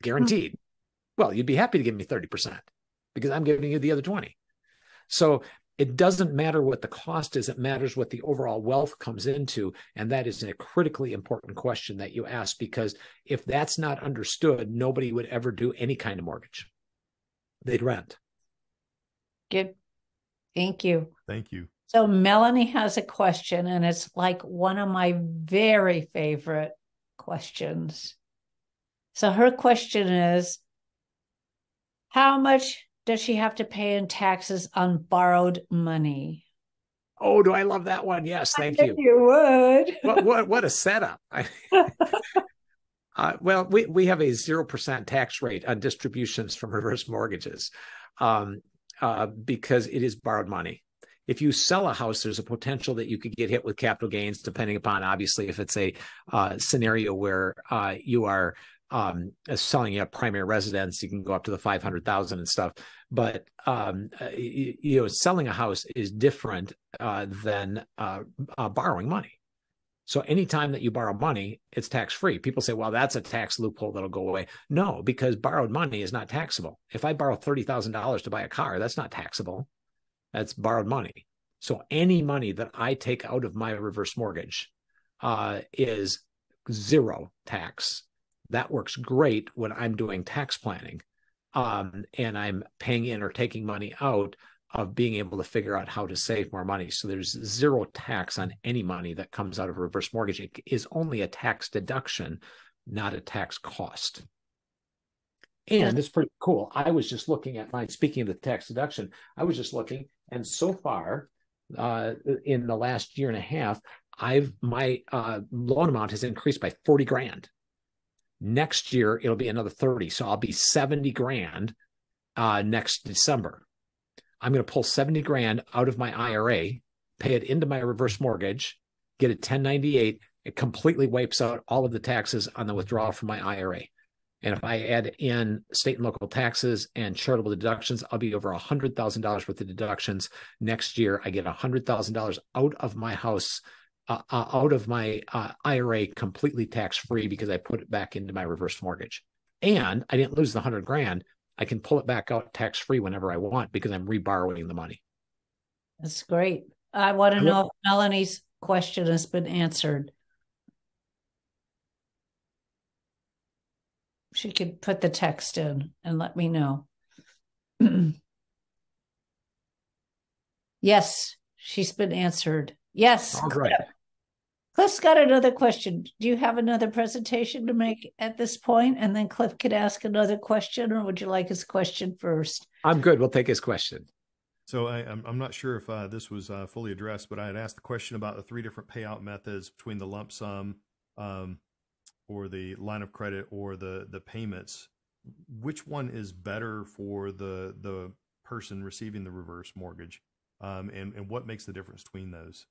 Guaranteed. Well, you'd be happy to give me 30% because I'm giving you the other 20. So it doesn't matter what the cost is. It matters what the overall wealth comes into. And that is a critically important question that you ask, because if that's not understood, nobody would ever do any kind of mortgage. They'd rent. Good. Thank you. Thank you. So Melanie has a question, and it's like one of my very favorite questions. So her question is, how much does she have to pay in taxes on borrowed money? Oh, do I love that one? Yes, thank you. You would. What a setup. Well, we have a 0% tax rate on distributions from reverse mortgages because it is borrowed money. If you sell a house, there's a potential that you could get hit with capital gains, depending upon, obviously, if it's a scenario where you are selling a primary residence, you can go up to the 500,000 and stuff. But selling a house is different than borrowing money. So anytime that you borrow money, it's tax-free. People say, well, that's a tax loophole that'll go away. No, because borrowed money is not taxable. If I borrow $30,000 to buy a car, that's not taxable. That's borrowed money. So any money that I take out of my reverse mortgage is zero tax. That works great when I'm doing tax planning and I'm paying in or taking money out of being able to figure out how to save more money. So there's zero tax on any money that comes out of a reverse mortgage. It is only a tax deduction, not a tax cost. And it's pretty cool. I was just looking at mine. Speaking of the tax deduction, I was just looking, and so far in the last year and a half, my loan amount has increased by 40 grand. Next year, it'll be another 30. So I'll be 70 grand next December. I'm going to pull 70 grand out of my IRA, pay it into my reverse mortgage, get a 1098. It completely wipes out all of the taxes on the withdrawal from my IRA. And if I add in state and local taxes and charitable deductions, I'll be over $100,000 worth of deductions. Next year, I get $100,000 out of my house, out of my IRA, completely tax-free because I put it back into my reverse mortgage. And I didn't lose the 100 grand. I can pull it back out tax-free whenever I want because I'm reborrowing the money. That's great. I want to know if Melanie's question has been answered. She could put the text in and let me know. Yes, she's been answered. Yes. All right. Cliff's got another question. Do you have another presentation to make at this point? And then Cliff could ask another question, or would you like his question first? I'm good. We'll take his question. So I'm not sure if this was fully addressed, but I had asked the question about the three different payout methods between the lump sum or the line of credit or the payments. Which one is better for the person receiving the reverse mortgage? And what makes the difference between those?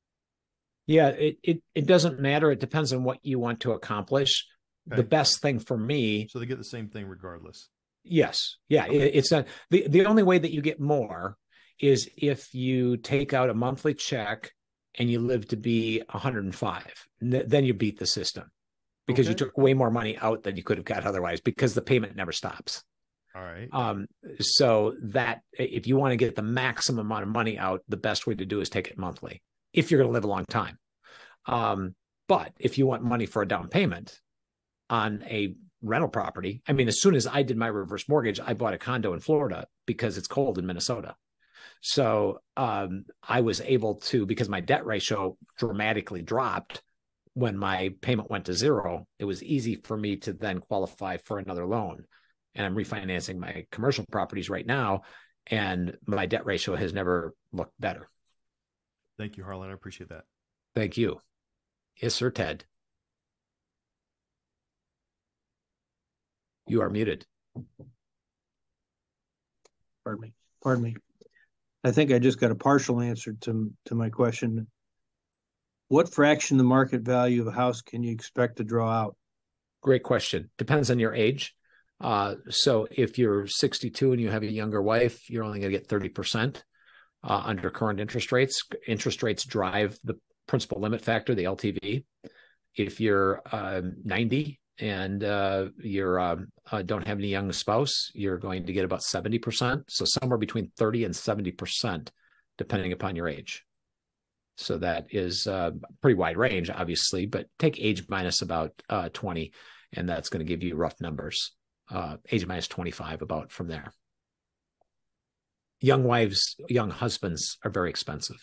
Yeah, it doesn't matter. It depends on what you want to accomplish. Okay. The best thing for me. So they get the same thing regardless. Yes. Yeah. Okay. It's the only way that you get more is if you take out a monthly check and you live to be 105. Then you beat the system because you took way more money out than you could have got otherwise because the payment never stops. All right. So that if you want to get the maximum amount of money out, the best way to do is take it monthly if you're going to live a long time. But if you want money for a down payment on a rental property, I mean, as soon as I did my reverse mortgage, I bought a condo in Florida because it's cold in Minnesota. So I was able to, because my debt ratio dramatically dropped when my payment went to zero, it was easy for me to then qualify for another loan. And I'm refinancing my commercial properties right now, and my debt ratio has never looked better. Thank you, Harlan. I appreciate that. Thank you. Yes, sir, Ted. You are muted. Pardon me. I think I just got a partial answer to my question. What fraction of the market value of a house can you expect to draw out? Great question. Depends on your age. So if you're 62 and you have a younger wife, you're only going to get 30% under current interest rates. Interest rates drive the principal limit factor, the LTV. If you're 90 and you don't have any young spouse, you're going to get about 70%. So somewhere between 30 and 70%, depending upon your age. So that is a pretty wide range, obviously, but take age minus about 20, and that's going to give you rough numbers. Age minus 25, about from there. Young wives, young husbands are very expensive.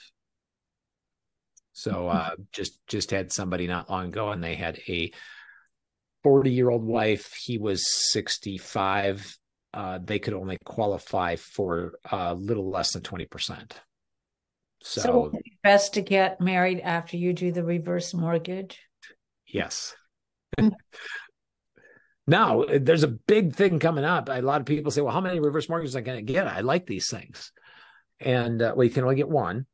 So just had somebody not long ago, and they had a 40-year-old wife. He was 65. They could only qualify for a little less than 20%. So it's best to get married after you do the reverse mortgage? Yes. Now, there's a big thing coming up. A lot of people say, well, how many reverse mortgages am I going to get? I like these things. And well, you can only get one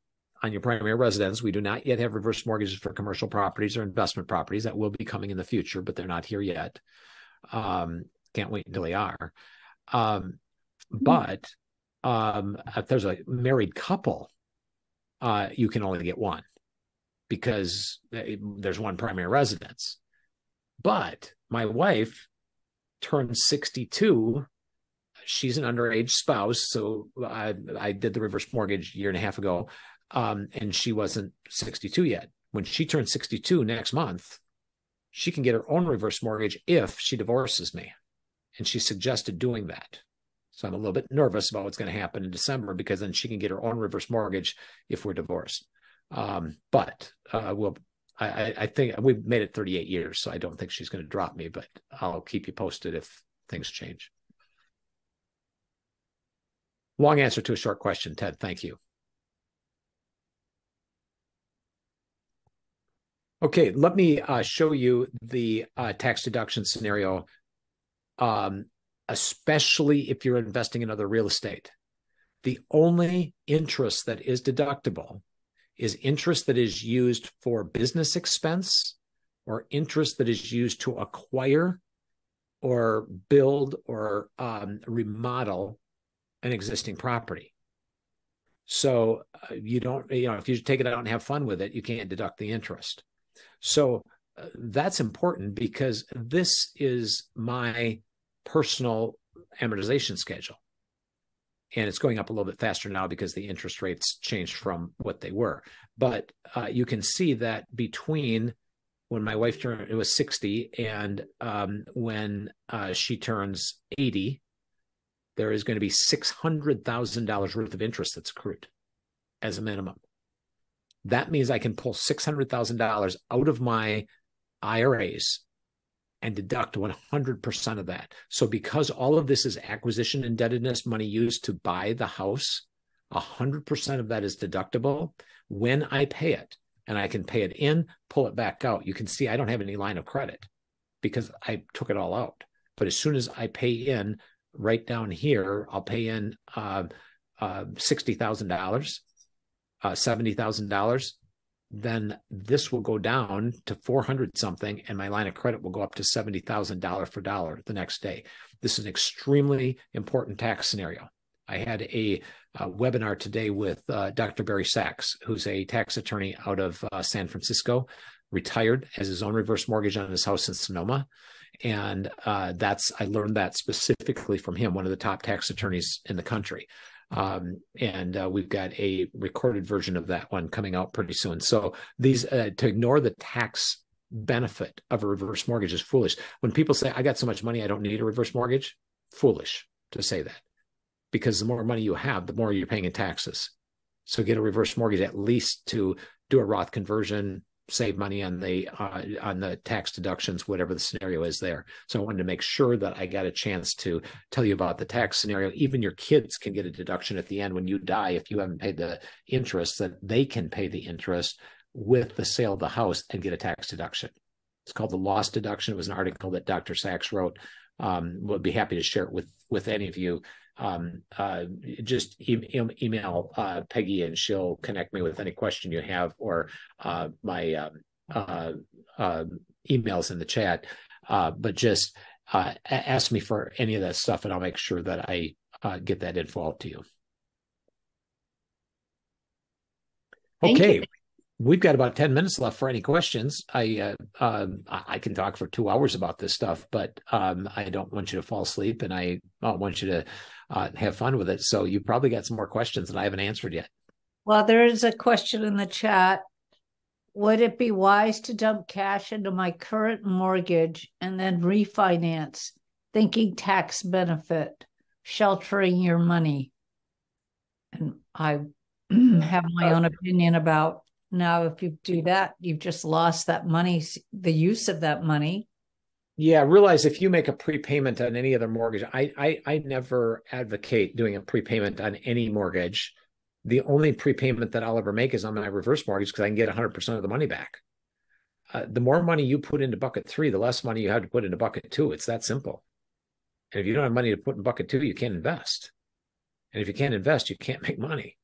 on your primary residence. We do not yet have reverse mortgages for commercial properties or investment properties. That will be coming in the future, but they're not here yet. Can't wait until they are. But if there's a married couple, you can only get one because there's one primary residence. But my wife turned 62. She's an underage spouse. So I did the reverse mortgage a year and a half ago, and she wasn't 62 yet. When she turns 62 next month, she can get her own reverse mortgage if she divorces me. And she suggested doing that. So I'm a little bit nervous about what's going to happen in December, because then she can get her own reverse mortgage if we're divorced. But I think we've made it 38 years, so I don't think she's going to drop me, but I'll keep you posted if things change. Long answer to a short question, Ted. Thank you. Okay, let me show you the tax deduction scenario, especially if you're investing in other real estate. The only interest that is deductible is interest that is used for business expense or interest that is used to acquire or build or remodel an existing property. So you don't, if you take it out and have fun with it, you can't deduct the interest. So that's important, because this is my personal amortization schedule. And it's going up a little bit faster now because the interest rates changed from what they were. But you can see that between when my wife turned, it was 60, and when she turns 80, there is going to be $600,000 worth of interest that's accrued as a minimum. That means I can pull $600,000 out of my IRAs and deduct 100% of that. So because all of this is acquisition indebtedness, money used to buy the house, 100% of that is deductible when I pay it. And I can pay it in, pull it back out. You can see I don't have any line of credit because I took it all out. But as soon as I pay in, right down here, I'll pay in $60,000, $70,000. Then this will go down to 400 something, and my line of credit will go up to $70,000 for dollar the next day. This is an extremely important tax scenario. I had a webinar today with Dr. Barry Sachs, who's a tax attorney out of San Francisco, retired, has his own reverse mortgage on his house in Sonoma. And I learned that specifically from him, one of the top tax attorneys in the country. We've got a recorded version of that one coming out pretty soon. So these to ignore the tax benefit of a reverse mortgage is foolish. When people say, I got so much money, I don't need a reverse mortgage, foolish to say that, because the more money you have, the more you're paying in taxes. So get a reverse mortgage at least to do a Roth conversion, save money on the tax deductions, whatever the scenario is there. So I wanted to make sure that I got a chance to tell you about the tax scenario. Even your kids can get a deduction at the end when you die if you haven't paid the interest, that they can pay the interest with the sale of the house and get a tax deduction. It's called the loss deduction. It was an article that Dr. Sachs wrote. Would be happy to share it with any of you. Just email Peggy and she'll connect me with any question you have, or my emails in the chat. But just ask me for any of that stuff and I'll make sure that I get that info out to you. Okay. We've got about 10 minutes left for any questions. I can talk for 2 hours about this stuff, but I don't want you to fall asleep, and I want you to have fun with it. So you probably got some more questions that I haven't answered yet. Well, there is a question in the chat. Would it be wise to dump cash into my current mortgage and then refinance, thinking tax benefit, sheltering your money? And I have my own opinion about, now, if you do that, you've just lost that money, the use of that money. Yeah, realize if you make a prepayment on any other mortgage, I never advocate doing a prepayment on any mortgage. The only prepayment that I'll ever make is on my reverse mortgage, because I can get 100% of the money back. The more money you put into bucket 3, the less money you have to put into bucket 2. It's that simple. And if you don't have money to put in bucket 2, you can't invest. And if you can't invest, you can't make money.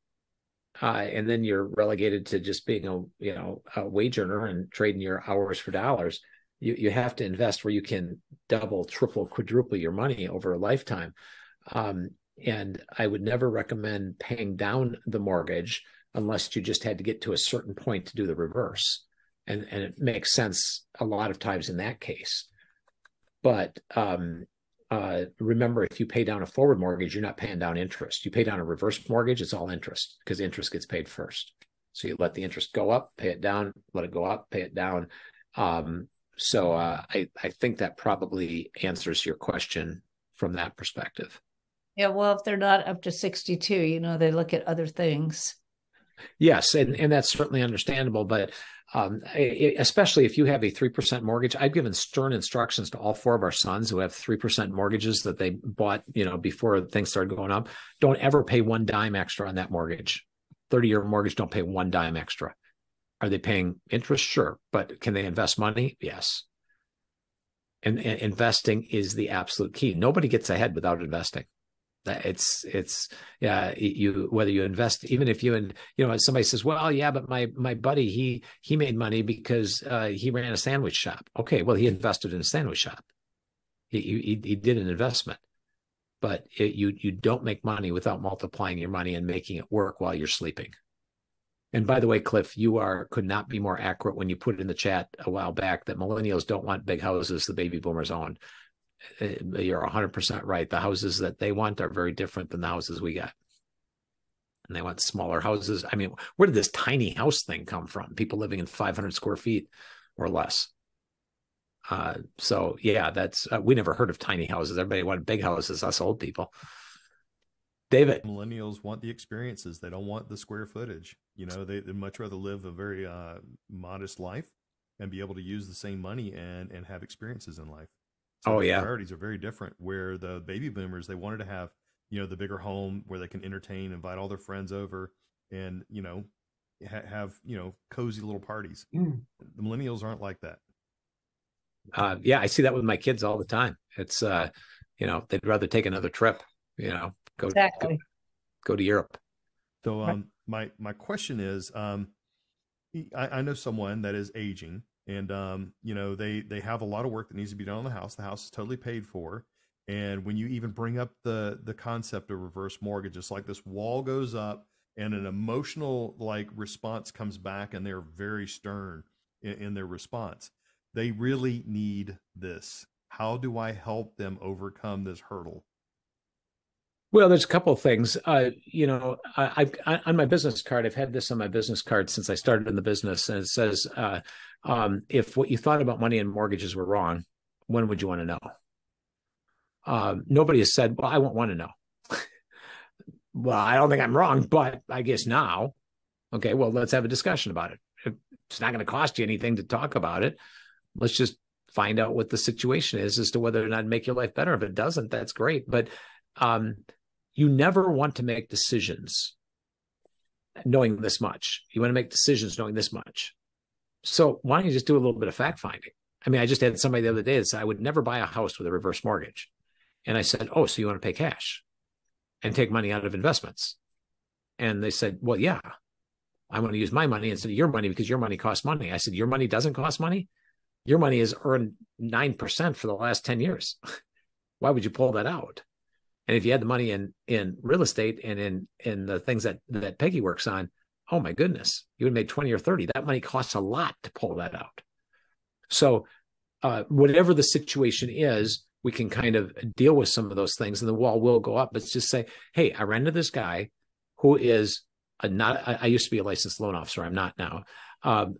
And then you're relegated to just being a wage earner and trading your hours for dollars. You have to invest where you can double, triple, quadruple your money over a lifetime. And I would never recommend paying down the mortgage unless you just had to get to a certain point to do the reverse. And it makes sense a lot of times in that case. But remember, if you pay down a forward mortgage, you're not paying down interest. You pay down a reverse mortgage, it's all interest, because interest gets paid first. So you let the interest go up, pay it down, let it go up, pay it down. So I think that probably answers your question from that perspective. Yeah, well, if they're not up to 62, they look at other things. Yes, and that's certainly understandable, but especially if you have a 3% mortgage. I've given stern instructions to all 4 of our sons who have 3% mortgages that they bought, before things started going up. Don't ever pay 1 dime extra on that mortgage. 30-year mortgage, don't pay 1 dime extra. Are they paying interest? Sure. But can they invest money? Yes. And investing is the absolute key. Nobody gets ahead without investing. It's whether you invest, even if somebody says, well, yeah, but my buddy, he made money because he ran a sandwich shop. Okay, well, he invested in a sandwich shop. He did an investment, but you don't make money without multiplying your money and making it work while you're sleeping. And by the way, Cliff, could not be more accurate when you put it in the chat a while back that millennials don't want big houses the baby boomers own. You're 100% right. The houses that they want are very different than the houses we got. And they want smaller houses. I mean, where did this tiny house thing come from? People living in 500 square feet or less. So yeah, we never heard of tiny houses. Everybody wanted big houses, us old people. David. Millennials want the experiences. They don't want the square footage. They'd much rather live a very modest life and be able to use the same money and have experiences in life. So the priorities are very different. Where the baby boomers, they wanted to have, the bigger home where they can entertain, invite all their friends over, and have cozy little parties. The millennials aren't like that. I see that with my kids all the time. It's they'd rather take another trip. Go to Europe. So my question is, I know someone that is aging. And, they have a lot of work that needs to be done on the house. The house is totally paid for. And when you even bring up the concept of reverse mortgage, it's like this wall goes up and an emotional response comes back, and they're very stern in their response. They really need this. How do I help them overcome this hurdle? Well, there's a couple of things. I on my business card, I've had this on my business card since I started in the business, and it says, if what you thought about money and mortgages were wrong, when would you want to know? Nobody has said, well, I won't want to know. Well, I don't think I'm wrong, but I guess now. Okay, well, let's have a discussion about it. It's not going to cost you anything to talk about it. Let's just find out what the situation is as to whether or not make your life better. If it doesn't, that's great. But you never want to make decisions knowing this much. You want to make decisions knowing this much. So why don't you just do a little bit of fact finding? I mean, I just had somebody the other day that said I would never buy a house with a reverse mortgage. And I said, oh, so you want to pay cash and take money out of investments? And they said, well, yeah, I want to use my money instead of your money because your money costs money. I said, your money doesn't cost money. Your money has earned 9% for the last 10 years. Why would you pull that out? And if you had the money in real estate and in the things that Peggy works on, oh my goodness, you would have made 20 or 30. That money costs a lot to pull that out. So whatever the situation is, we can kind of deal with some of those things and the wall will go up. But just say, hey, I ran into this guy who is I used to be a licensed loan officer. I'm not now.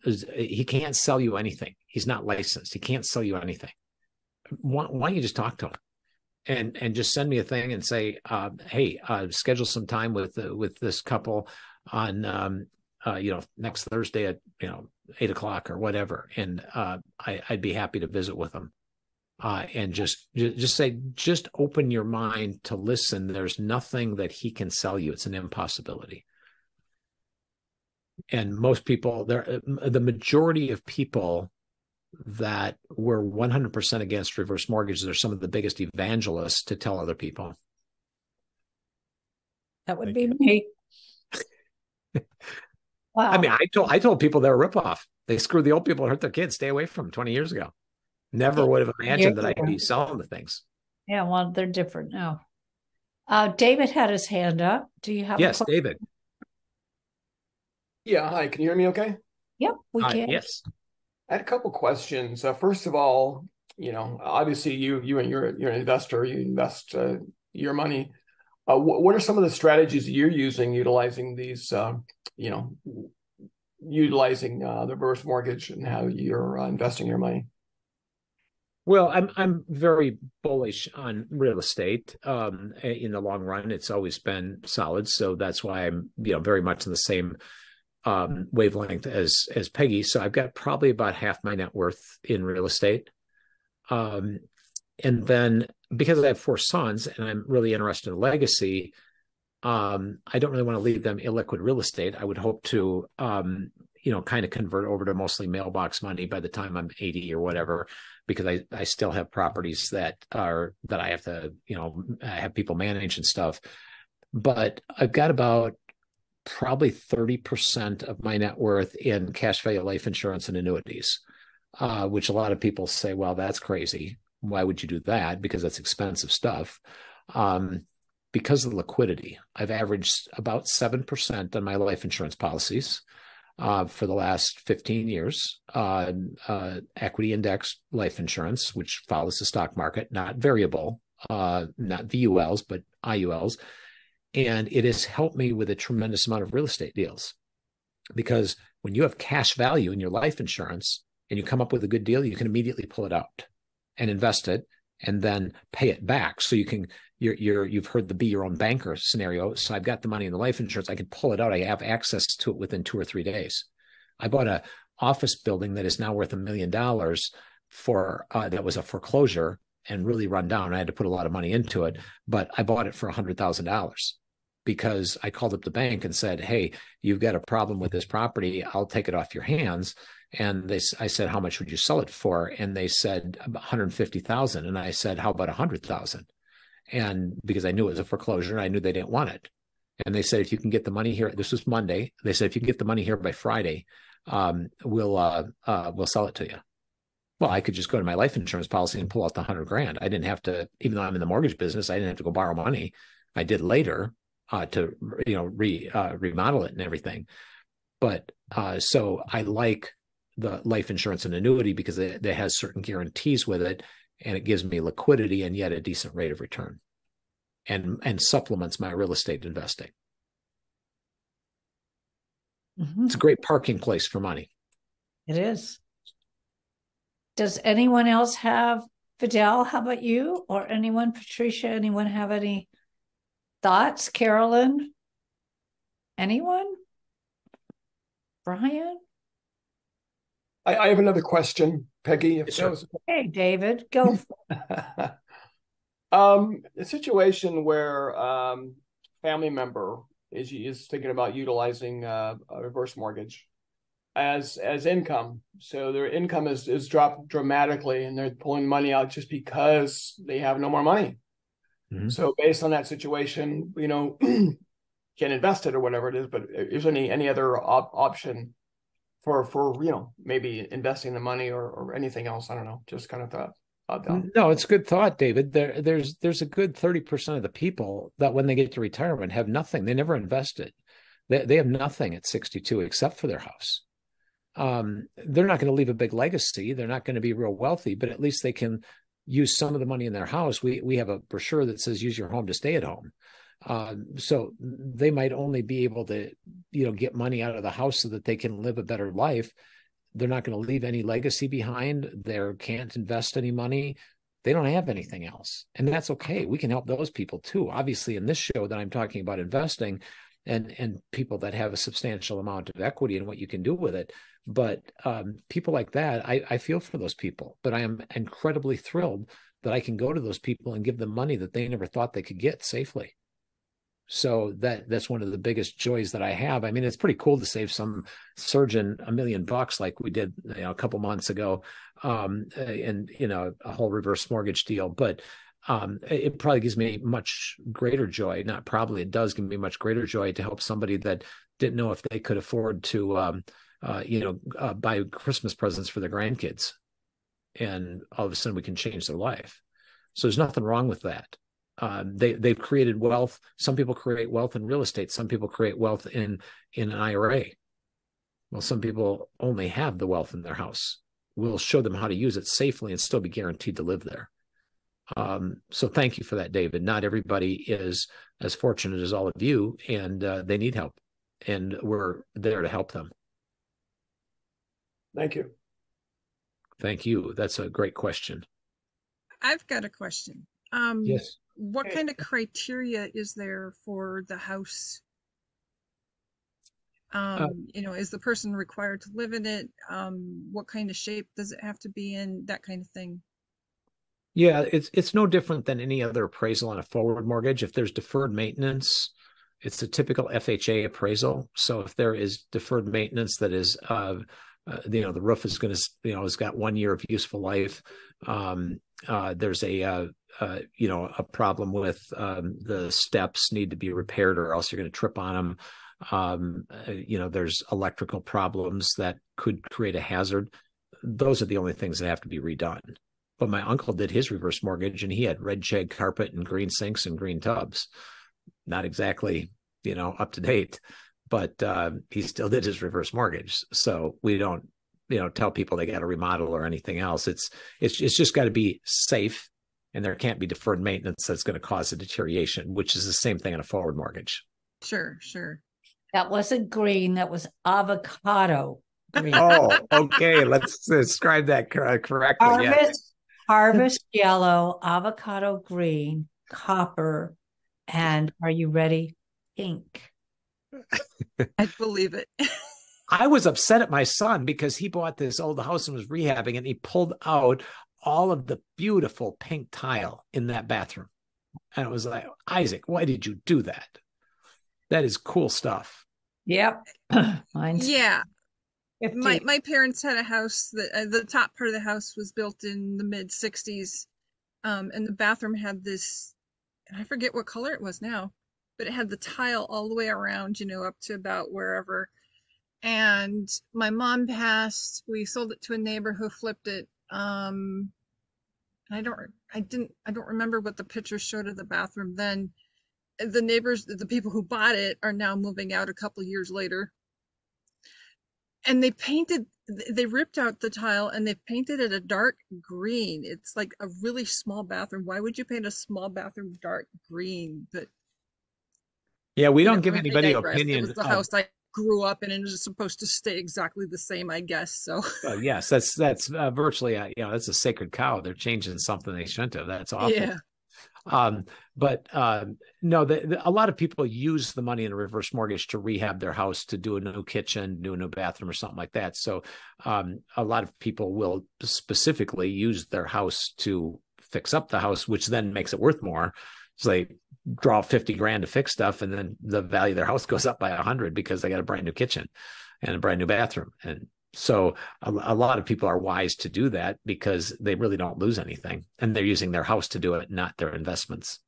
He can't sell you anything. He's not licensed. He can't sell you anything. Why don't you just talk to him and just send me a thing and say, hey, schedule some time with this couple on, next Thursday at, 8:00 or whatever. And I'd be happy to visit with them. And just say, just open your mind to listen. There's nothing that he can sell you. It's an impossibility. And most people, the majority of people that were 100% against reverse mortgages are some of the biggest evangelists to tell other people. That would be me. Wow. I mean, I told people they're a ripoff. They screwed the old people and hurt their kids. Stay away from them 20 years ago. Never would have imagined that I'd be selling the things. Yeah, well, they're different now. David had his hand up. Do you have? Yes, David. Yeah, hi. Can you hear me okay? Yep, we can. Yes. I had a couple questions. First of all, obviously you're an investor. You invest your money. What are some of the strategies you're utilizing these, utilizing the reverse mortgage and how you're investing your money? Well, I'm very bullish on real estate. In the long run, it's always been solid, so that's why I'm very much in the same wavelength as Peggy. So I've got probably about half my net worth in real estate. And then because I have 4 sons and I'm really interested in legacy, I don't really want to leave them illiquid real estate. I would hope to, kind of convert over to mostly mailbox money by the time I'm 80 or whatever, because I still have properties that I have to, have people manage and stuff. But I've got about probably 30% of my net worth in cash value life insurance and annuities, which a lot of people say, well, that's crazy. Why would you do that? Because that's expensive stuff. Because of the liquidity, I've averaged about 7% on my life insurance policies for the last 15 years. Equity index life insurance, which follows the stock market, not variable, not VULs, but IULs. And it has helped me with a tremendous amount of real estate deals, because when you have cash value in your life insurance and you come up with a good deal, you can immediately pull it out and invest it and then pay it back. So you've heard the be your own banker scenario. So I've got the money in the life insurance. I can pull it out. I have access to it within 2 or 3 days. I bought an office building that is now worth $1 million that was a foreclosure and really run down. I had to put a lot of money into it, but I bought it for $100,000 because I called up the bank and said, hey, you've got a problem with this property. I'll take it off your hands. And I said, how much would you sell it for? And they said $150,000. And I said, how about $100,000? And because I knew it was a foreclosure and I knew they didn't want it. And they said, if you can get the money here, this was Monday. They said, if you can get the money here by Friday, we'll sell it to you. Well, I could just go to my life insurance policy and pull out the $100,000. I didn't have to, even though I'm in the mortgage business, I didn't have to go borrow money. I did later to remodel it and everything. But so I like the life insurance and annuity because it has certain guarantees with it, and it gives me liquidity and yet a decent rate of return, and supplements my real estate investing. Mm-hmm. It's a great parking place for money. It is. Does anyone else have, Fidel, how about you? Or anyone, Patricia, anyone have any thoughts? Carolyn? Anyone? Brian? I have another question, Peggy. If that was Hey, David, go. a situation where family member is thinking about utilizing a reverse mortgage as income. So their income is dropped dramatically, and they're pulling money out just because they have no more money. Mm-hmm. So based on that situation, can invest it or whatever it is. But is there any other option for maybe investing the money or anything else? I don't know. Just kind of thought. No, it's a good thought, David. There's a good 30% of the people that when they get to retirement have nothing. They never invested. They have nothing at 62 except for their house. They're not going to leave a big legacy. They're not going to be real wealthy, but at least they can use some of the money in their house. We have a brochure that says use your home to stay at home. So they might only be able to, get money out of the house so that they can live a better life. They're not going to leave any legacy behind. They can't invest any money. They don't have anything else. And that's okay. We can help those people too. Obviously, in this show that I'm talking about investing and people that have a substantial amount of equity and what you can do with it. But people like that, I feel for those people. But I am incredibly thrilled that I can go to those people and give them money that they never thought they could get safely. So that's one of the biggest joys that I have. I mean, it's pretty cool to save some surgeon $1 million like we did a couple months ago, and a whole reverse mortgage deal. But it probably gives me much greater joy. Not probably, it does give me much greater joy to help somebody that didn't know if they could afford to, buy Christmas presents for their grandkids, and all of a sudden we can change their life. So there's nothing wrong with that. They've created wealth. Some people create wealth in real estate. Some people create wealth in an IRA. Well, some people only have the wealth in their house. We'll show them how to use it safely and still be guaranteed to live there. So thank you for that, David. Not everybody is as fortunate as all of you, and they need help, and we're there to help them. Thank you. Thank you. That's a great question. I've got a question. Yes. What kind of criteria is there for the house? Is the person required to live in it? What kind of shape does it have to be in? That kind of thing. Yeah, it's no different than any other appraisal on a forward mortgage. If there's deferred maintenance, it's a typical FHA appraisal. So if there is deferred maintenance that is, the roof is going to, has got 1 year of useful life. There's a problem with the steps need to be repaired, or else you're going to trip on them. There's electrical problems that could create a hazard. Those are the only things that have to be redone. But my uncle did his reverse mortgage, and he had red shag carpet and green sinks and green tubs. Not exactly, up to date, but he still did his reverse mortgage. So we don't, tell people they got to remodel or anything else. It's just got to be safe, and there can't be deferred maintenance that's going to cause a deterioration, which is the same thing on a forward mortgage. Sure. That wasn't green. That was avocado green. Oh, okay. Let's describe that correctly. Harvest yellow, avocado green, copper, and are you ready? Pink. I believe it. I was upset at my son because he bought this old house and was rehabbing, and he pulled out all of the beautiful pink tile in that bathroom. And it was like, Isaac, why did you do that? That is cool stuff. Yep. Mine's yeah. My parents had a house that the top part of the house was built in the mid 60s. And the bathroom had this, and I forget what color it was now, but it had the tile all the way around, up to about wherever. And my mom passed. We sold it to a neighbor who flipped it. I don't remember what the picture showed of the bathroom then. The neighbors, the people who bought it, are now moving out a couple of years later. And they ripped out the tile and they painted it a dark green. It's like a really small bathroom. Why would you paint a small bathroom dark green? But yeah, we don't give anybody opinion. It was the house I grew up in, and it was supposed to stay exactly the same, I guess. So yes, that's virtually that's a sacred cow. They're changing something they shouldn't have. That's awful. No, a lot of people use the money in a reverse mortgage to rehab their house, to do a new kitchen, do a new bathroom or something like that. So a lot of people will specifically use their house to fix up the house, which then makes it worth more. So they draw 50 grand to fix stuff, and then the value of their house goes up by 100 because they got a brand new kitchen and a brand new bathroom. And so a lot of people are wise to do that because they really don't lose anything, and they're using their house to do it, not their investments.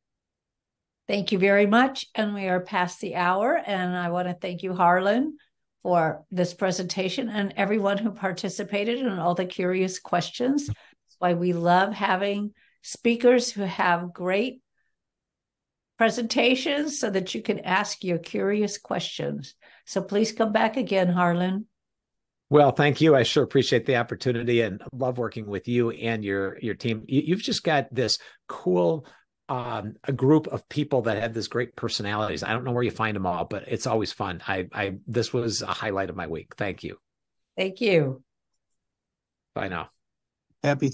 Thank you very much. And we are past the hour. And I want to thank you, Harlan, for this presentation, and everyone who participated and all the curious questions. That's why we love having speakers who have great presentations so that you can ask your curious questions. So please come back again, Harlan. Well, thank you. I sure appreciate the opportunity and love working with you and your team. You've just got this cool a group of people that have this great personalities. I don't know where you find them all, but it's always fun. This was a highlight of my week. Thank you. Thank you. Bye now. Happy